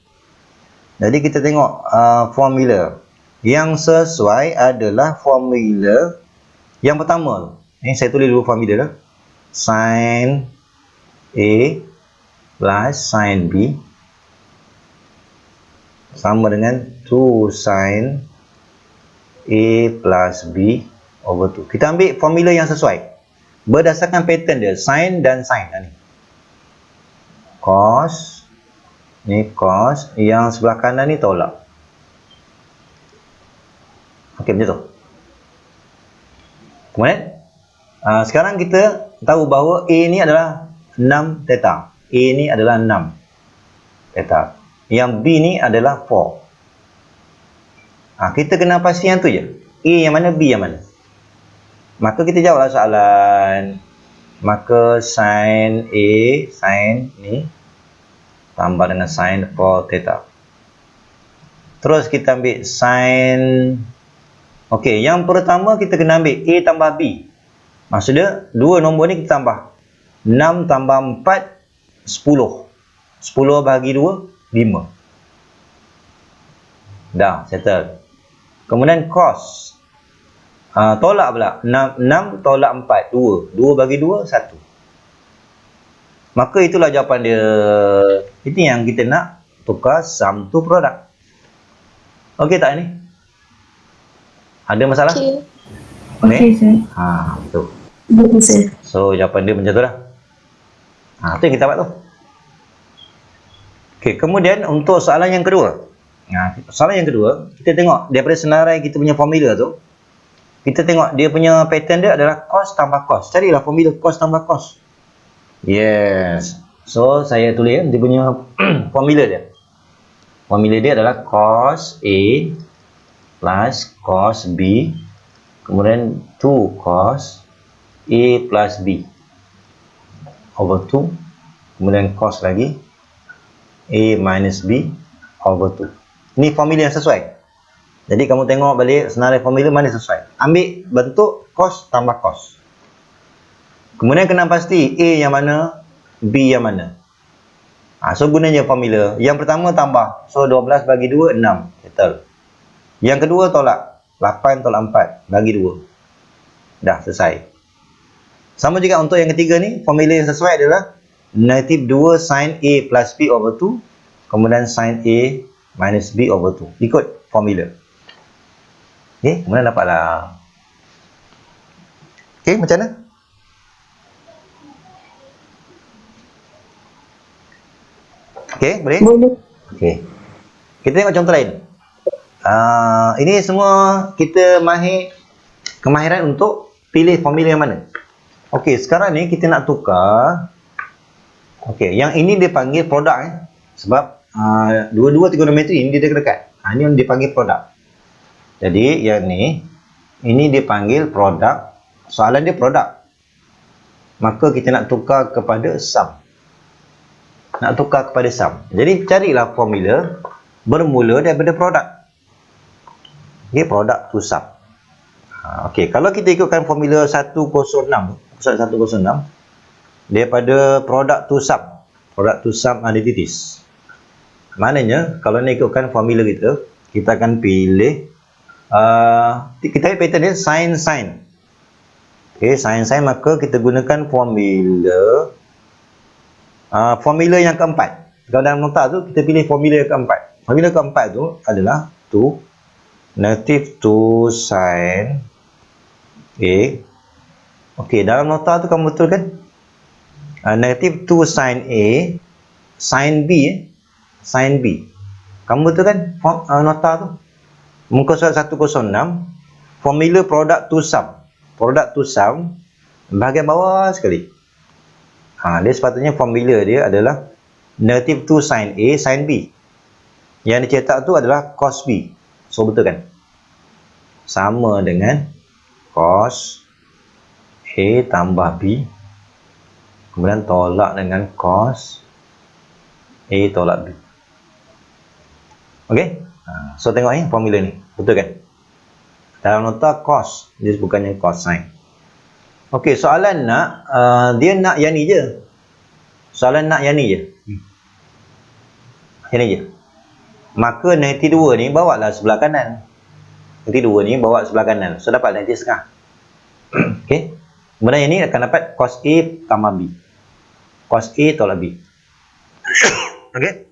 Jadi kita tengok formula. Yang sesuai adalah formula yang pertama. Ini saya tulis dulu formula dah. Sin A plus sin B sama dengan 2 sin A plus B over 2. Kita ambil formula yang sesuai. Berdasarkan pattern dia. Sin dan sin. Ni. Cos. Ni cos. Yang sebelah kanan ni tolak. Okey, macam tu. Kemudian sekarang kita tahu bahawa A ni adalah 6 theta. A ni adalah 6 theta. Yang B ni adalah 4. Kita kena pasti yang tu je. A yang mana, B yang mana. Maka kita jawablah soalan. Maka sin A, sin ni tambah dengan sin 4 theta. Terus kita ambil sin. Okey, yang pertama kita kena ambil A tambah B. Maksudnya, dua nombor ni kita tambah. 6 tambah 4, 10. 10 bahagi 2, 5. Dah, settle. Kemudian cos. Tolak pula. 6 tolak 4, 2. 2 bagi 2, 1. Maka itulah jawapan dia. Itu yang kita nak tukar sum to product. Okey tak ni? Ada masalah? Okay. Okey, Okay, sir. Betul. Betul, sir. So, jawapan dia macam tu lah. Itu yang kita buat tu. Okey, kemudian untuk soalan yang kedua. Soalan yang kedua, kita tengok daripada senarai kita punya formula tu. Kita tengok dia punya pattern dia adalah cos tambah cos. Carilah formula cos tambah cos. Yes. So, saya tulis dia punya formula dia. Formula dia adalah cos A plus cos B. Kemudian 2 cos A plus B over 2. Kemudian cos lagi A minus B over 2. Ini formula yang sesuai. Jadi kamu tengok balik senarai formula mana sesuai. Ambil bentuk cos tambah cos. Kemudian kena pasti A yang mana, B yang mana. So gunanya formula. Yang pertama tambah. So 12 bagi 2, 6. Settle. Yang kedua tolak. 8 tolak 4 bagi 2. Dah selesai. Sama juga untuk yang ketiga ni. Formula yang sesuai adalah negatif 2 sin A plus B over 2. Kemudian sin A minus B over 2. Ikut formula. Okey, kemudian dapatlah. Okey, macam mana? Okey, boleh? Boleh. Okey. Kita tengok contoh lain. Ini semua kita kemahiran untuk pilih formula yang mana. Okey, sekarang ni kita nak tukar. Okey, yang ini dia panggil produk sebab dua-dua trigonometri ini dia dekat. Ini yang dipanggil produk. Jadi yang ni ini dipanggil produk. Soalan dia produk. Maka kita nak tukar kepada sum. Nak tukar kepada sum. Jadi carilah formula bermula daripada produk. Okey, produk to sum. Okey, kalau kita ikutkan formula 106, daripada produk to sum. Produk to sum identities. Maknanya kalau nak ikutkan formula kita akan pilih kita ambil pattern dia sin. Okey, sin maka kita gunakan formula yang keempat. Kalau dalam nota tu kita pilih formula yang keempat. Formula keempat tu adalah negative 2 sin A. Okey, dalam nota tu kamu betulkan negative 2 sin A sin B sin B. Kamu betulkan nota tu. Muka surat 106, formula product to sum. Product to sum bahagian bawah sekali. Dia sepatutnya formula dia adalah negative 2 sin A sin B. Yang dicetak tu adalah cos B. So betul kan? Sama dengan cos A tambah B. Kemudian tolak dengan cos A tolak B. Okey? So tengok ni formula ni. Betul kan? Dalam nota cos. Dia bukannya cosine. Okey, soalan nak dia nak yang ni je. Soalan nak yang ni je. Yang ni je. Maka negatif 2 ni bawa lah sebelah kanan. Negatif 2 ni bawa sebelah kanan. So dapat negatif setengah. Okey. Kemudian yang ni akan dapat cos A tambah B. Cos A tolak B. Okey.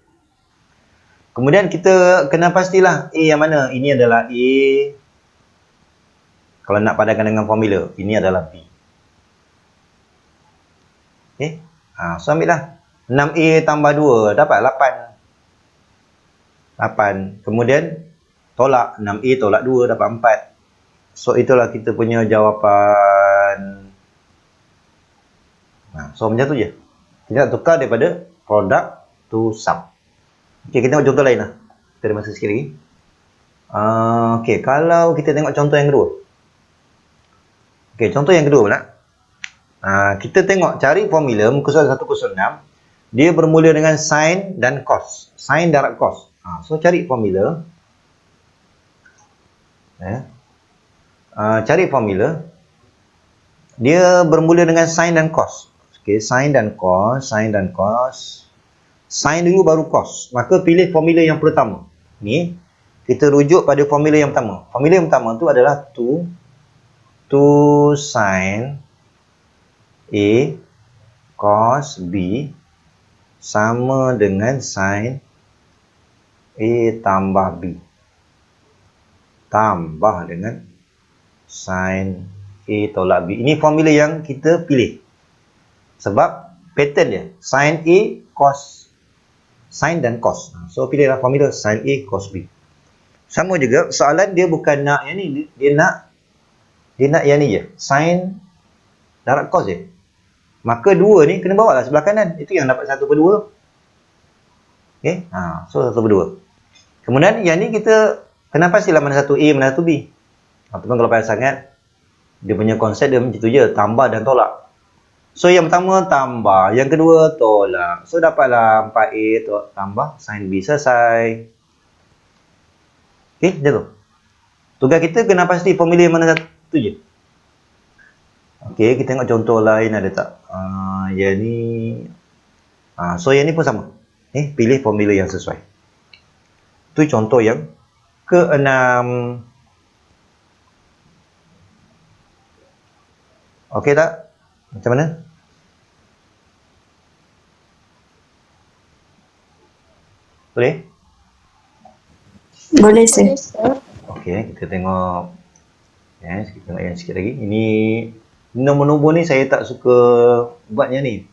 Kemudian kita kena pastilah A yang mana. Ini adalah A. Kalau nak padankan dengan formula, ini adalah B. Okey. So ambil lah. 6A tambah 2 dapat 8. Kemudian tolak 6A tolak 2 dapat 4. So itulah kita punya jawapan. So macam tu je. Kita nak tukar daripada product to sum. Okey, kita tengok contoh lain lah. Kita ada masa sikit lagi. Okey, kalau kita tengok contoh yang kedua. Okey, contoh yang kedua pula. Kita tengok cari formula muka surat 106. Dia bermula dengan sin dan cos. Sin darab cos. So cari formula. Cari formula. Dia bermula dengan sin dan cos. Okey, sin dan cos, sin dan cos. Sin dulu baru cos. Maka pilih formula yang pertama. Ni kita rujuk pada formula yang pertama. Formula yang pertama tu adalah 2 sin A cos B sama dengan sin A tambah B tambah dengan sin A tolak B. Ini formula yang kita pilih. Sebab pattern dia sin A cos, sin dan cos. So pilihlah formula sin A cos B. Sama juga soalan dia bukan nak yang ni, dia nak yang ni je, sin darab cos je. Maka 2 ni kena bawa lah sebelah kanan. Itu yang dapat 1/2. Okey, so 1/2. Kemudian yang ni kita kena pastilah mana satu A, mana satu B. Ataupun kalau payah sangat, dia punya konsep dia macam tu je, tambah dan tolak. So yang pertama tambah, yang kedua tolak. So dapatlah 4A tambah sin B, selesai. Okey, macam tu. Tugas kita kena pasti formula yang mana satu je. Okey, kita tengok contoh lain ada tak? Yang ni. So yang ni pun sama. Pilih formula yang sesuai. Itu contoh yang ke-6. Okey tak? Macam mana? Boleh? Boleh, sir. Okey, kita tengok. Kita tengok yang sikit lagi. Ini nombor-nombor ni saya tak suka buat yang ni.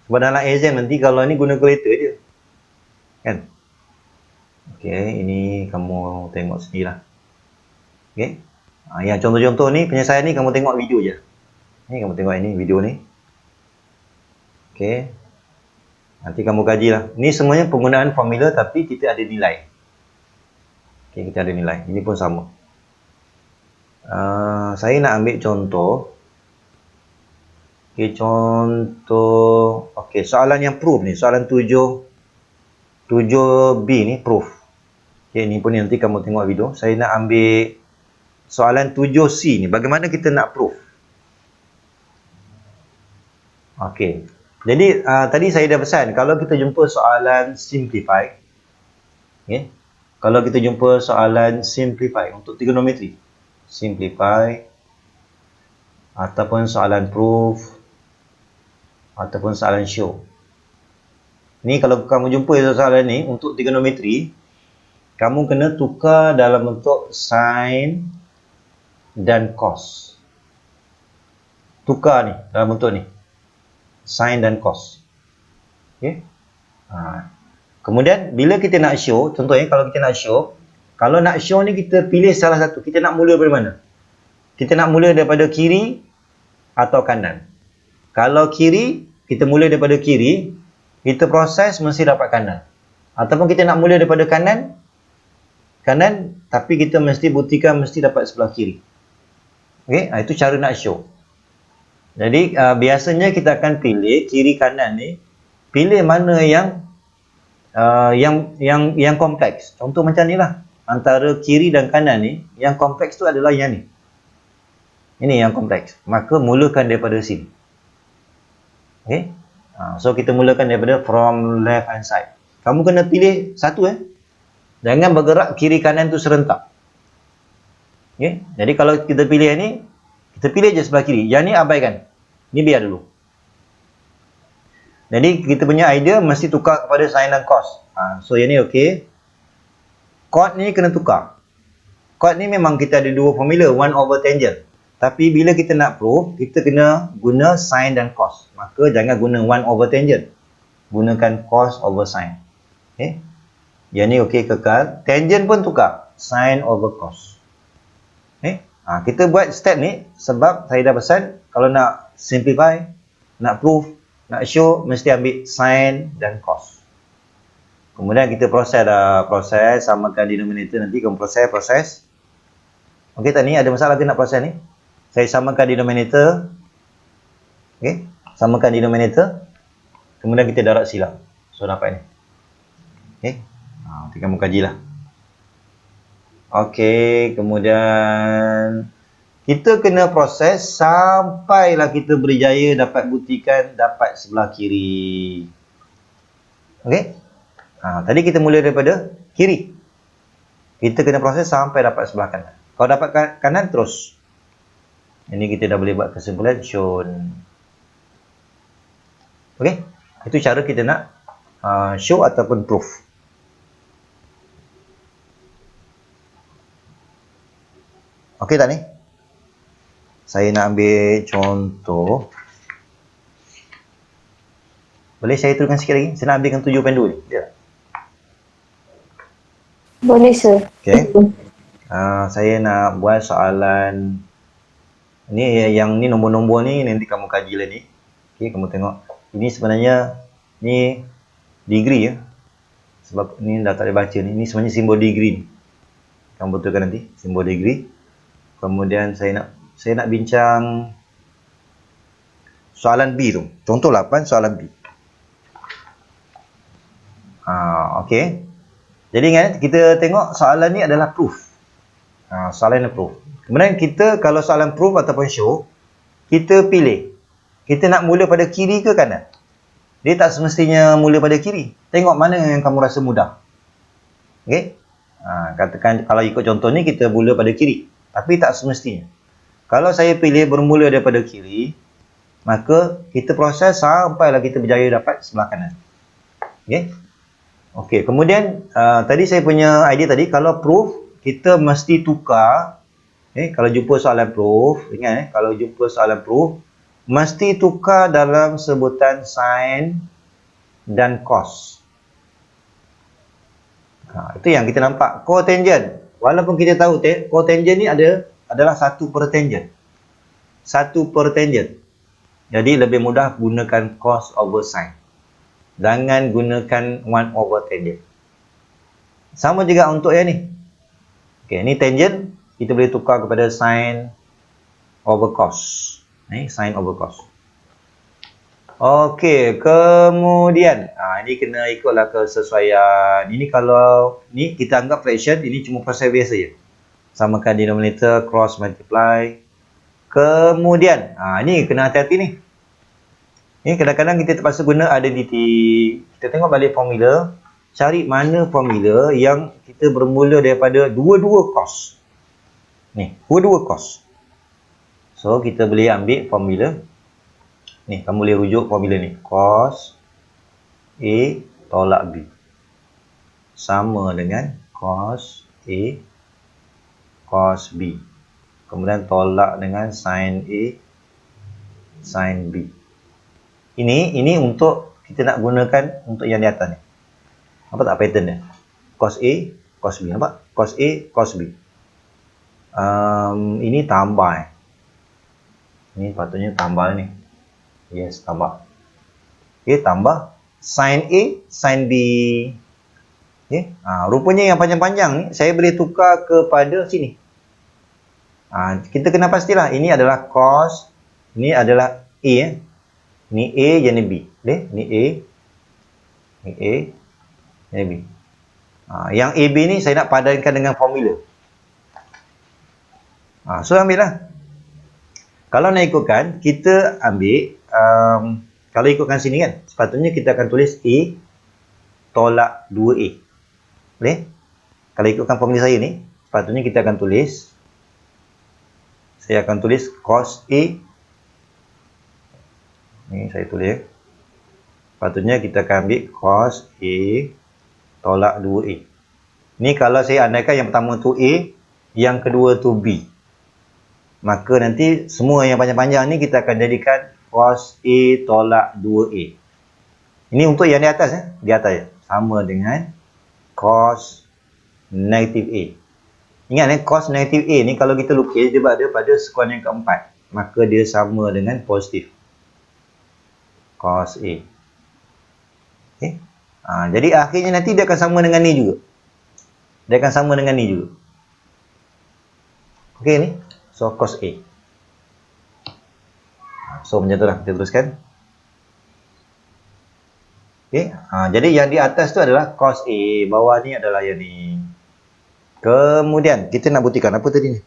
Sebab dalam exam nanti kalau ni guna kalkulator je. Kan? Okey, ini kamu tengok sendirilah. Okey. Yang contoh-contoh ni, penyelesaian ni kamu tengok video je. Ni kamu tengok ini video ni. Okey. Nanti kamu kajilah. Ni semuanya penggunaan formula tapi kita ada nilai. Okey, kita ada nilai. Ini pun sama. Saya nak ambil contoh. Okey, contoh. Okey, soalan yang proof ni. Soalan 7B ni proof. Okey, ni pun nanti kamu tengok video. Saya nak ambil soalan 7C ni. Bagaimana kita nak proof? Okey. Jadi, tadi saya dah pesan. Kalau kita jumpa soalan simplify. Okey. Kalau kita jumpa soalan simplify untuk trigonometri. Simplify. Ataupun soalan proof. Ataupun soalan show. Ni kalau kamu jumpa soalan ni untuk trigonometri, kamu kena tukar dalam bentuk sin dan cos. Tukar ni dalam bentuk ni. Sin dan cos. Okey. Kemudian bila kita nak show, contohnya kalau kita nak show, kalau nak show ni kita pilih salah satu. Kita nak mula dari mana? Kita nak mula daripada kiri atau kanan. Kalau kiri, kita mula daripada kiri, kita proses mesti dapat kanan. Ataupun kita nak mula daripada kanan, tapi kita mesti buktikan mesti dapat sebelah kiri. Okey, itu cara nak show. Jadi biasanya kita akan pilih kiri kanan ni, pilih mana yang kompleks. Contoh macam ni lah. Antara kiri dan kanan ni, yang kompleks tu adalah yang ni. Ini yang kompleks. Maka mulakan daripada sini. Okay. So kita mulakan daripada from left hand side. Kamu kena pilih satu Jangan bergerak kiri kanan tu serentak. Okay. Jadi kalau kita pilih yang ni, kita pilih je sebelah kiri. Yang ni abaikan. Ni biar dulu. Jadi kita punya idea mesti tukar kepada sin dan cos. So yang ni okey. Cot ni kena tukar. Cot ni memang kita ada dua formula, 1 over tangent. Tapi bila kita nak proof, kita kena guna sin dan cos. Maka jangan guna 1 over tangent. Gunakan cos over sin. Okay. Yang ni okey kekal. Tangent pun tukar. Sin over cos. Okay. Kita buat step ni sebab saya dah pesan kalau nak simplify, nak prove, nak show, mesti ambil sin dan cos. Kemudian kita proses, samakan denominator, nanti kamu proses. Okey, tak ni ada masalah ke nak proses ni? Saya samakan denominator. Okey, samakan denominator. Kemudian kita darab silang. So dapat ni. Okey. Nanti kamu kajilah. Okey, kemudian kita kena proses sampailah kita berjaya dapat buktikan dapat sebelah kiri. Okey? Tadi kita mula daripada kiri. Kita kena proses sampai dapat sebelah kanan. Kalau dapat kanan, terus. Ini kita dah boleh buat kesimpulan shown. Okey? Itu cara kita nak show ataupun proof. Okey tak ni? Saya nak ambil contoh. Boleh saya turunkan sikit lagi? Saya nak ambilkan 7.2 ni. Ya. Boleh, sir. Okey. Saya nak buat soalan. Ni yang ni nombor-nombor ni nanti kamu kajilah ni. Okey, kamu tengok. Ini sebenarnya ni degree ya. Sebab ni dah tak boleh baca ni. Ini sebenarnya simbol degree ni. Kamu betulkan nanti simbol degree. Kemudian saya nak bincang soalan B tu. Contoh 8 soalan B. Okey. Jadi ingat, kita tengok soalan ni adalah proof. Soalan ni proof. Kemudian kita kalau soalan proof ataupun show, kita pilih. Kita nak mula pada kiri ke kanan? Dia tak semestinya mula pada kiri. Tengok mana yang kamu rasa mudah. Okey? Katakan kalau ikut contoh ni kita mula pada kiri. Tapi tak semestinya. Kalau saya pilih bermula daripada kiri, maka kita proses sampailah kita berjaya dapat sebelah kanan. Okey? Okey, kemudian tadi saya punya idea tadi, kalau proof, kita mesti tukar. Kalau jumpa soalan proof, ingat kalau jumpa soalan proof, mesti tukar dalam sebutan sin dan cos. Itu yang kita nampak. Cotangent. Walaupun kita tahu cotangent ni adalah 1 per tangent. 1 per tangent. Jadi lebih mudah gunakan cos over sin. Jangan gunakan 1 over tangent. Sama juga untuk yang ni. Okey, ni tangent. Kita boleh tukar kepada sin over cos. Sin over cos. Okey, kemudian ini kena ikutlah kesesuaian. Ini kalau ni kita anggap fraction, ini cuma proses biasa je. Samakan denominator, cross multiply. Kemudian ini kena hati-hati ni. Ini kadang-kadang kita terpaksa guna identity. Kita tengok balik formula, cari mana formula yang kita bermula daripada dua-dua cos. Ni, dua-dua cos. So kita boleh ambil formula. Ni, kamu boleh rujuk formula ni. Cos A tolak B sama dengan cos A cos B. Kemudian tolak dengan sin A sin B. Ini untuk kita nak gunakan untuk yang di atas ni. Apa tak pattern dia? Cos A cos B. Nampak? Cos A cos B. Ini tambah. Ini patutnya tambah ni. Yes, tambah. Okey, tambah sin A, sin B. Okey. Rupanya yang panjang-panjang ni saya boleh tukar kepada sini. Kita kena pastilah ini adalah cos, ini adalah A. Ni A, yang ni B. Boleh? Ni A. Ni A. Yang ni B. Yang AB ni saya nak padankan dengan formula. So ambil lah. Kalau nak ikutkan, kita ambil, kalau ikutkan sini kan, sepatutnya kita akan tulis A tolak 2A. Boleh? Kalau ikutkan formula saya ni, sepatutnya kita akan tulis, saya akan tulis cos A. Ni saya tulis. Sepatutnya kita akan ambil cos A tolak 2A. Ni kalau saya andaikan yang pertama tu A, yang kedua tu B. Maka nanti semua yang panjang-panjang ni kita akan jadikan cos A tolak 2A. Ini untuk yang di atas ya. Di atas ya. Sama dengan cos negatif A. Ingat ya, cos negatif A ni kalau kita lukis dia berada pada sekuan yang keempat. Maka dia sama dengan positif. cos A. Okay. Jadi akhirnya nanti dia akan sama dengan ni juga. Dia akan sama dengan ni juga. Okey ni. So cos A. So macam tu lah, kita teruskan. Okey. Jadi yang di atas tu adalah cos A, bawah ni adalah yang ni. Kemudian kita nak buktikan apa tadi ni?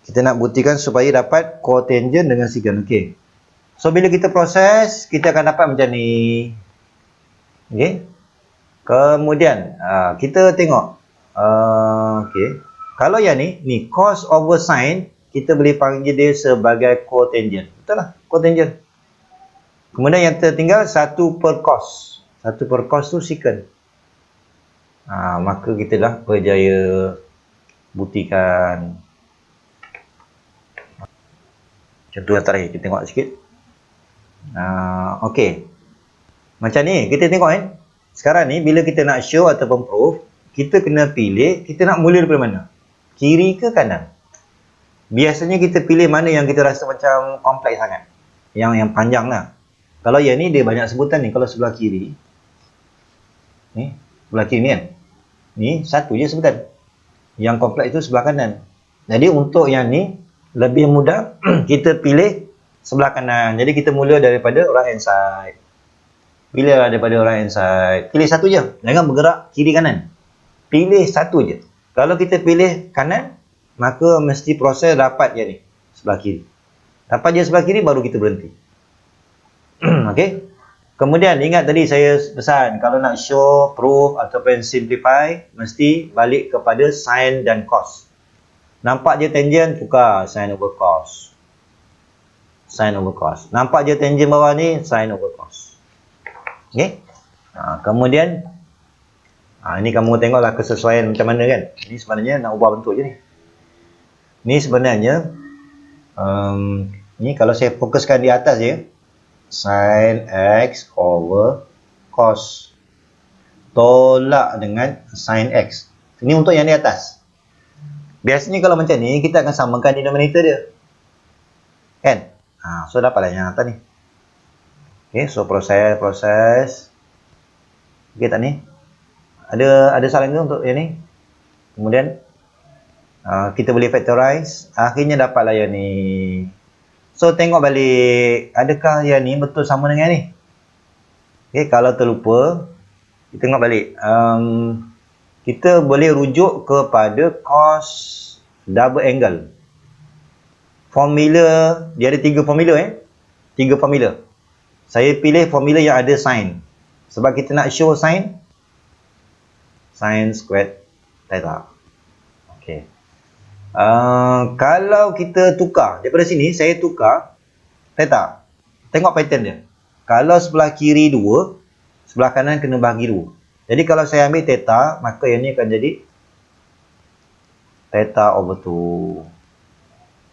Kita nak buktikan supaya dapat cotangent dengan secant. Okey. So bila kita proses, kita akan dapat macam ni. Okey. Kemudian kita tengok. Okey. Kalau yang ni cos over sin, kita boleh panggil dia sebagai cotangent. Betul lah, cotangent. Kemudian yang tertinggal 1 per cos. 1 per cos tu secant. Maka kita dah berjaya buktikan. Contoh yang terakhir, kita tengok sikit. Okey. Macam ni, kita tengok sekarang ni, bila kita nak show ataupun prove, kita kena pilih, kita nak mula daripada mana? Kiri ke kanan? Biasanya kita pilih mana yang kita rasa macam kompleks sangat. Yang panjang lah. Kalau yang ni, dia banyak sebutan ni. Kalau sebelah kiri, ni, sebelah kiri ni kan? Ni, satu je sebutan. Yang kompleks itu sebelah kanan. Jadi, untuk yang ni, lebih mudah, kita pilih sebelah kanan. Jadi, kita mula daripada right hand side. Bila daripada right hand side, pilih satu je. Jangan bergerak kiri kanan. Pilih satu je. Kalau kita pilih kanan, maka mesti proses dapat je ni. Sebelah kiri. Dapat je sebelah kiri, baru kita berhenti. Okey. Kemudian, ingat tadi saya pesan, kalau nak show, prove, ataupun simplify, mesti balik kepada sin dan cos. Nampak je tangent, tukar sin over cos. Sin over cos. Nampak je tangent bawah ni, sin over cos. Okey. Kemudian, ini kamu tengoklah kesesuaian macam mana kan. Ini sebenarnya nak ubah bentuk je ni. Ni sebenarnya, ni kalau saya fokuskan di atas je, sin x over cos. Tolak dengan sin x. Ini untuk yang di atas. Biasanya kalau macam ni, kita akan samakan denominator dia. Kan? So dapatlah yang atas ni. Okay, so proses. Okay tak ni? Ada salah ke untuk yang ni? Kemudian, kita boleh factorize. Akhirnya dapatlah yang ni. So tengok balik. Adakah yang ni betul sama dengan ni? Okay, kalau terlupa, kita tengok balik. Kita boleh rujuk kepada cos double angle. Formula, dia ada 3 formula 3 formula. Saya pilih formula yang ada sin. Sebab kita nak show sin squared theta. Okey. Kalau kita tukar daripada sini, saya tukar theta. Tengok pattern dia. Kalau sebelah kiri 2, sebelah kanan kena bahagi 2. Jadi kalau saya ambil theta, maka yang ni akan jadi theta over 2.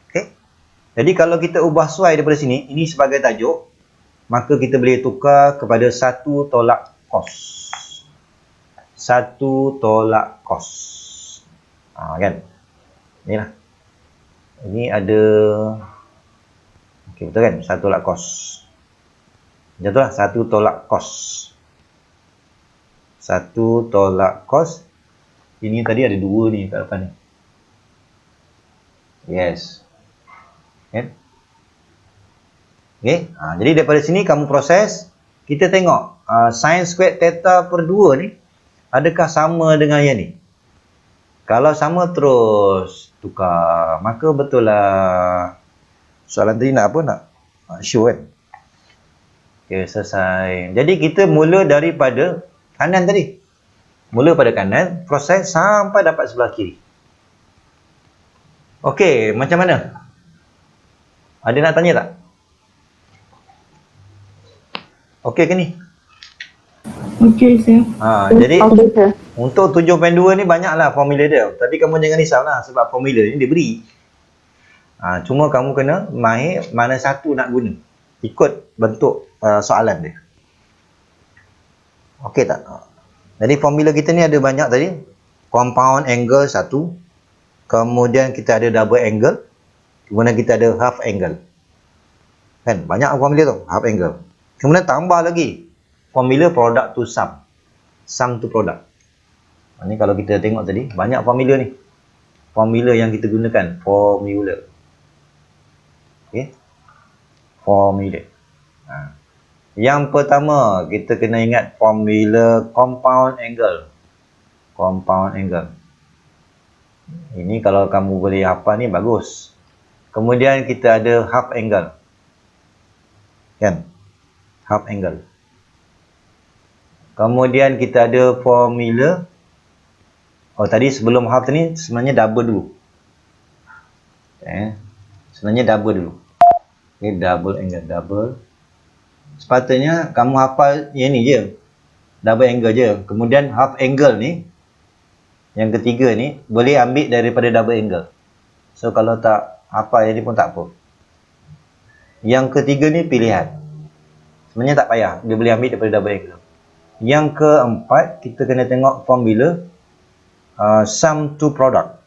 Okey. Jadi kalau kita ubah suai daripada sini, ini sebagai tajuk, maka kita boleh tukar kepada 1 tolak cos. 1 tolak cos. Kan? Inilah. Ini ada, okey, betul kan? 1 tolak cos. Macam tu lah, 1 tolak cos. 1 tolak cos. Ini tadi ada 2 ni kat depan ni. Yes. Kan? Okay. Jadi daripada sini kamu proses. Kita tengok sin squared theta per 2 ni, adakah sama dengan yang ni? Kalau sama, terus tukar. Maka betul lah. Soalan tadi nak apa? Nak show kan? Okay, selesai. Jadi kita mula daripada kanan tadi. Mula pada kanan, proses sampai dapat sebelah kiri. Okey, macam mana? Ada nak tanya tak? Okey ke ni? Okey, sir. Jadi Okay, sir. untuk 7.2 ni banyaklah formula dia. Tapi kamu jangan risaulah sebab formula ni dia beri. Cuma kamu kena mahir mana satu nak guna. Ikut bentuk soalan dia. Okey tak? Jadi formula kita ni ada banyak tadi. Compound angle 1. Kemudian kita ada double angle. Kemudian kita ada half angle. Kan banyak formula tu, half angle. Kemudian tambah lagi formula product to sum. Sum to product. Ini kalau kita tengok tadi, banyak formula ni. Formula yang kita gunakan, formula. Okey. Formula. Yang pertama, kita kena ingat formula compound angle. Compound angle. Ini kalau kamu boleh hafal ni bagus. Kemudian kita ada half angle. Kan? Half angle. Kemudian kita ada formula. Oh, tadi sebelum half ni sebenarnya double dulu. Sebenarnya double dulu. Okay, double angle, double. Sepatutnya kamu hafal yang ni je. Double angle je. Kemudian half angle ni, yang ketiga ni, boleh ambil daripada double angle. So, kalau tak hafal yang ni pun tak apa. Yang ketiga ni pilihan. Sebenarnya tak payah. Dia boleh ambil daripada double angle. Yang keempat, kita kena tengok formula sum to product.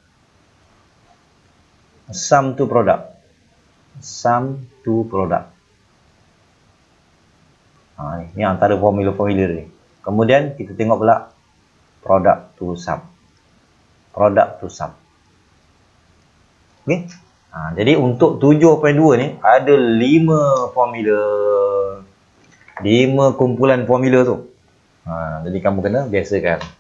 Sum to product. Sum to product. Ini antara formula-formula ni. Kemudian kita tengok pula product to sum. Product to sum. Okey. Jadi untuk 7.2 ni ada 5 formula. 5 kumpulan formula tu. Jadi kamu kena biasakan.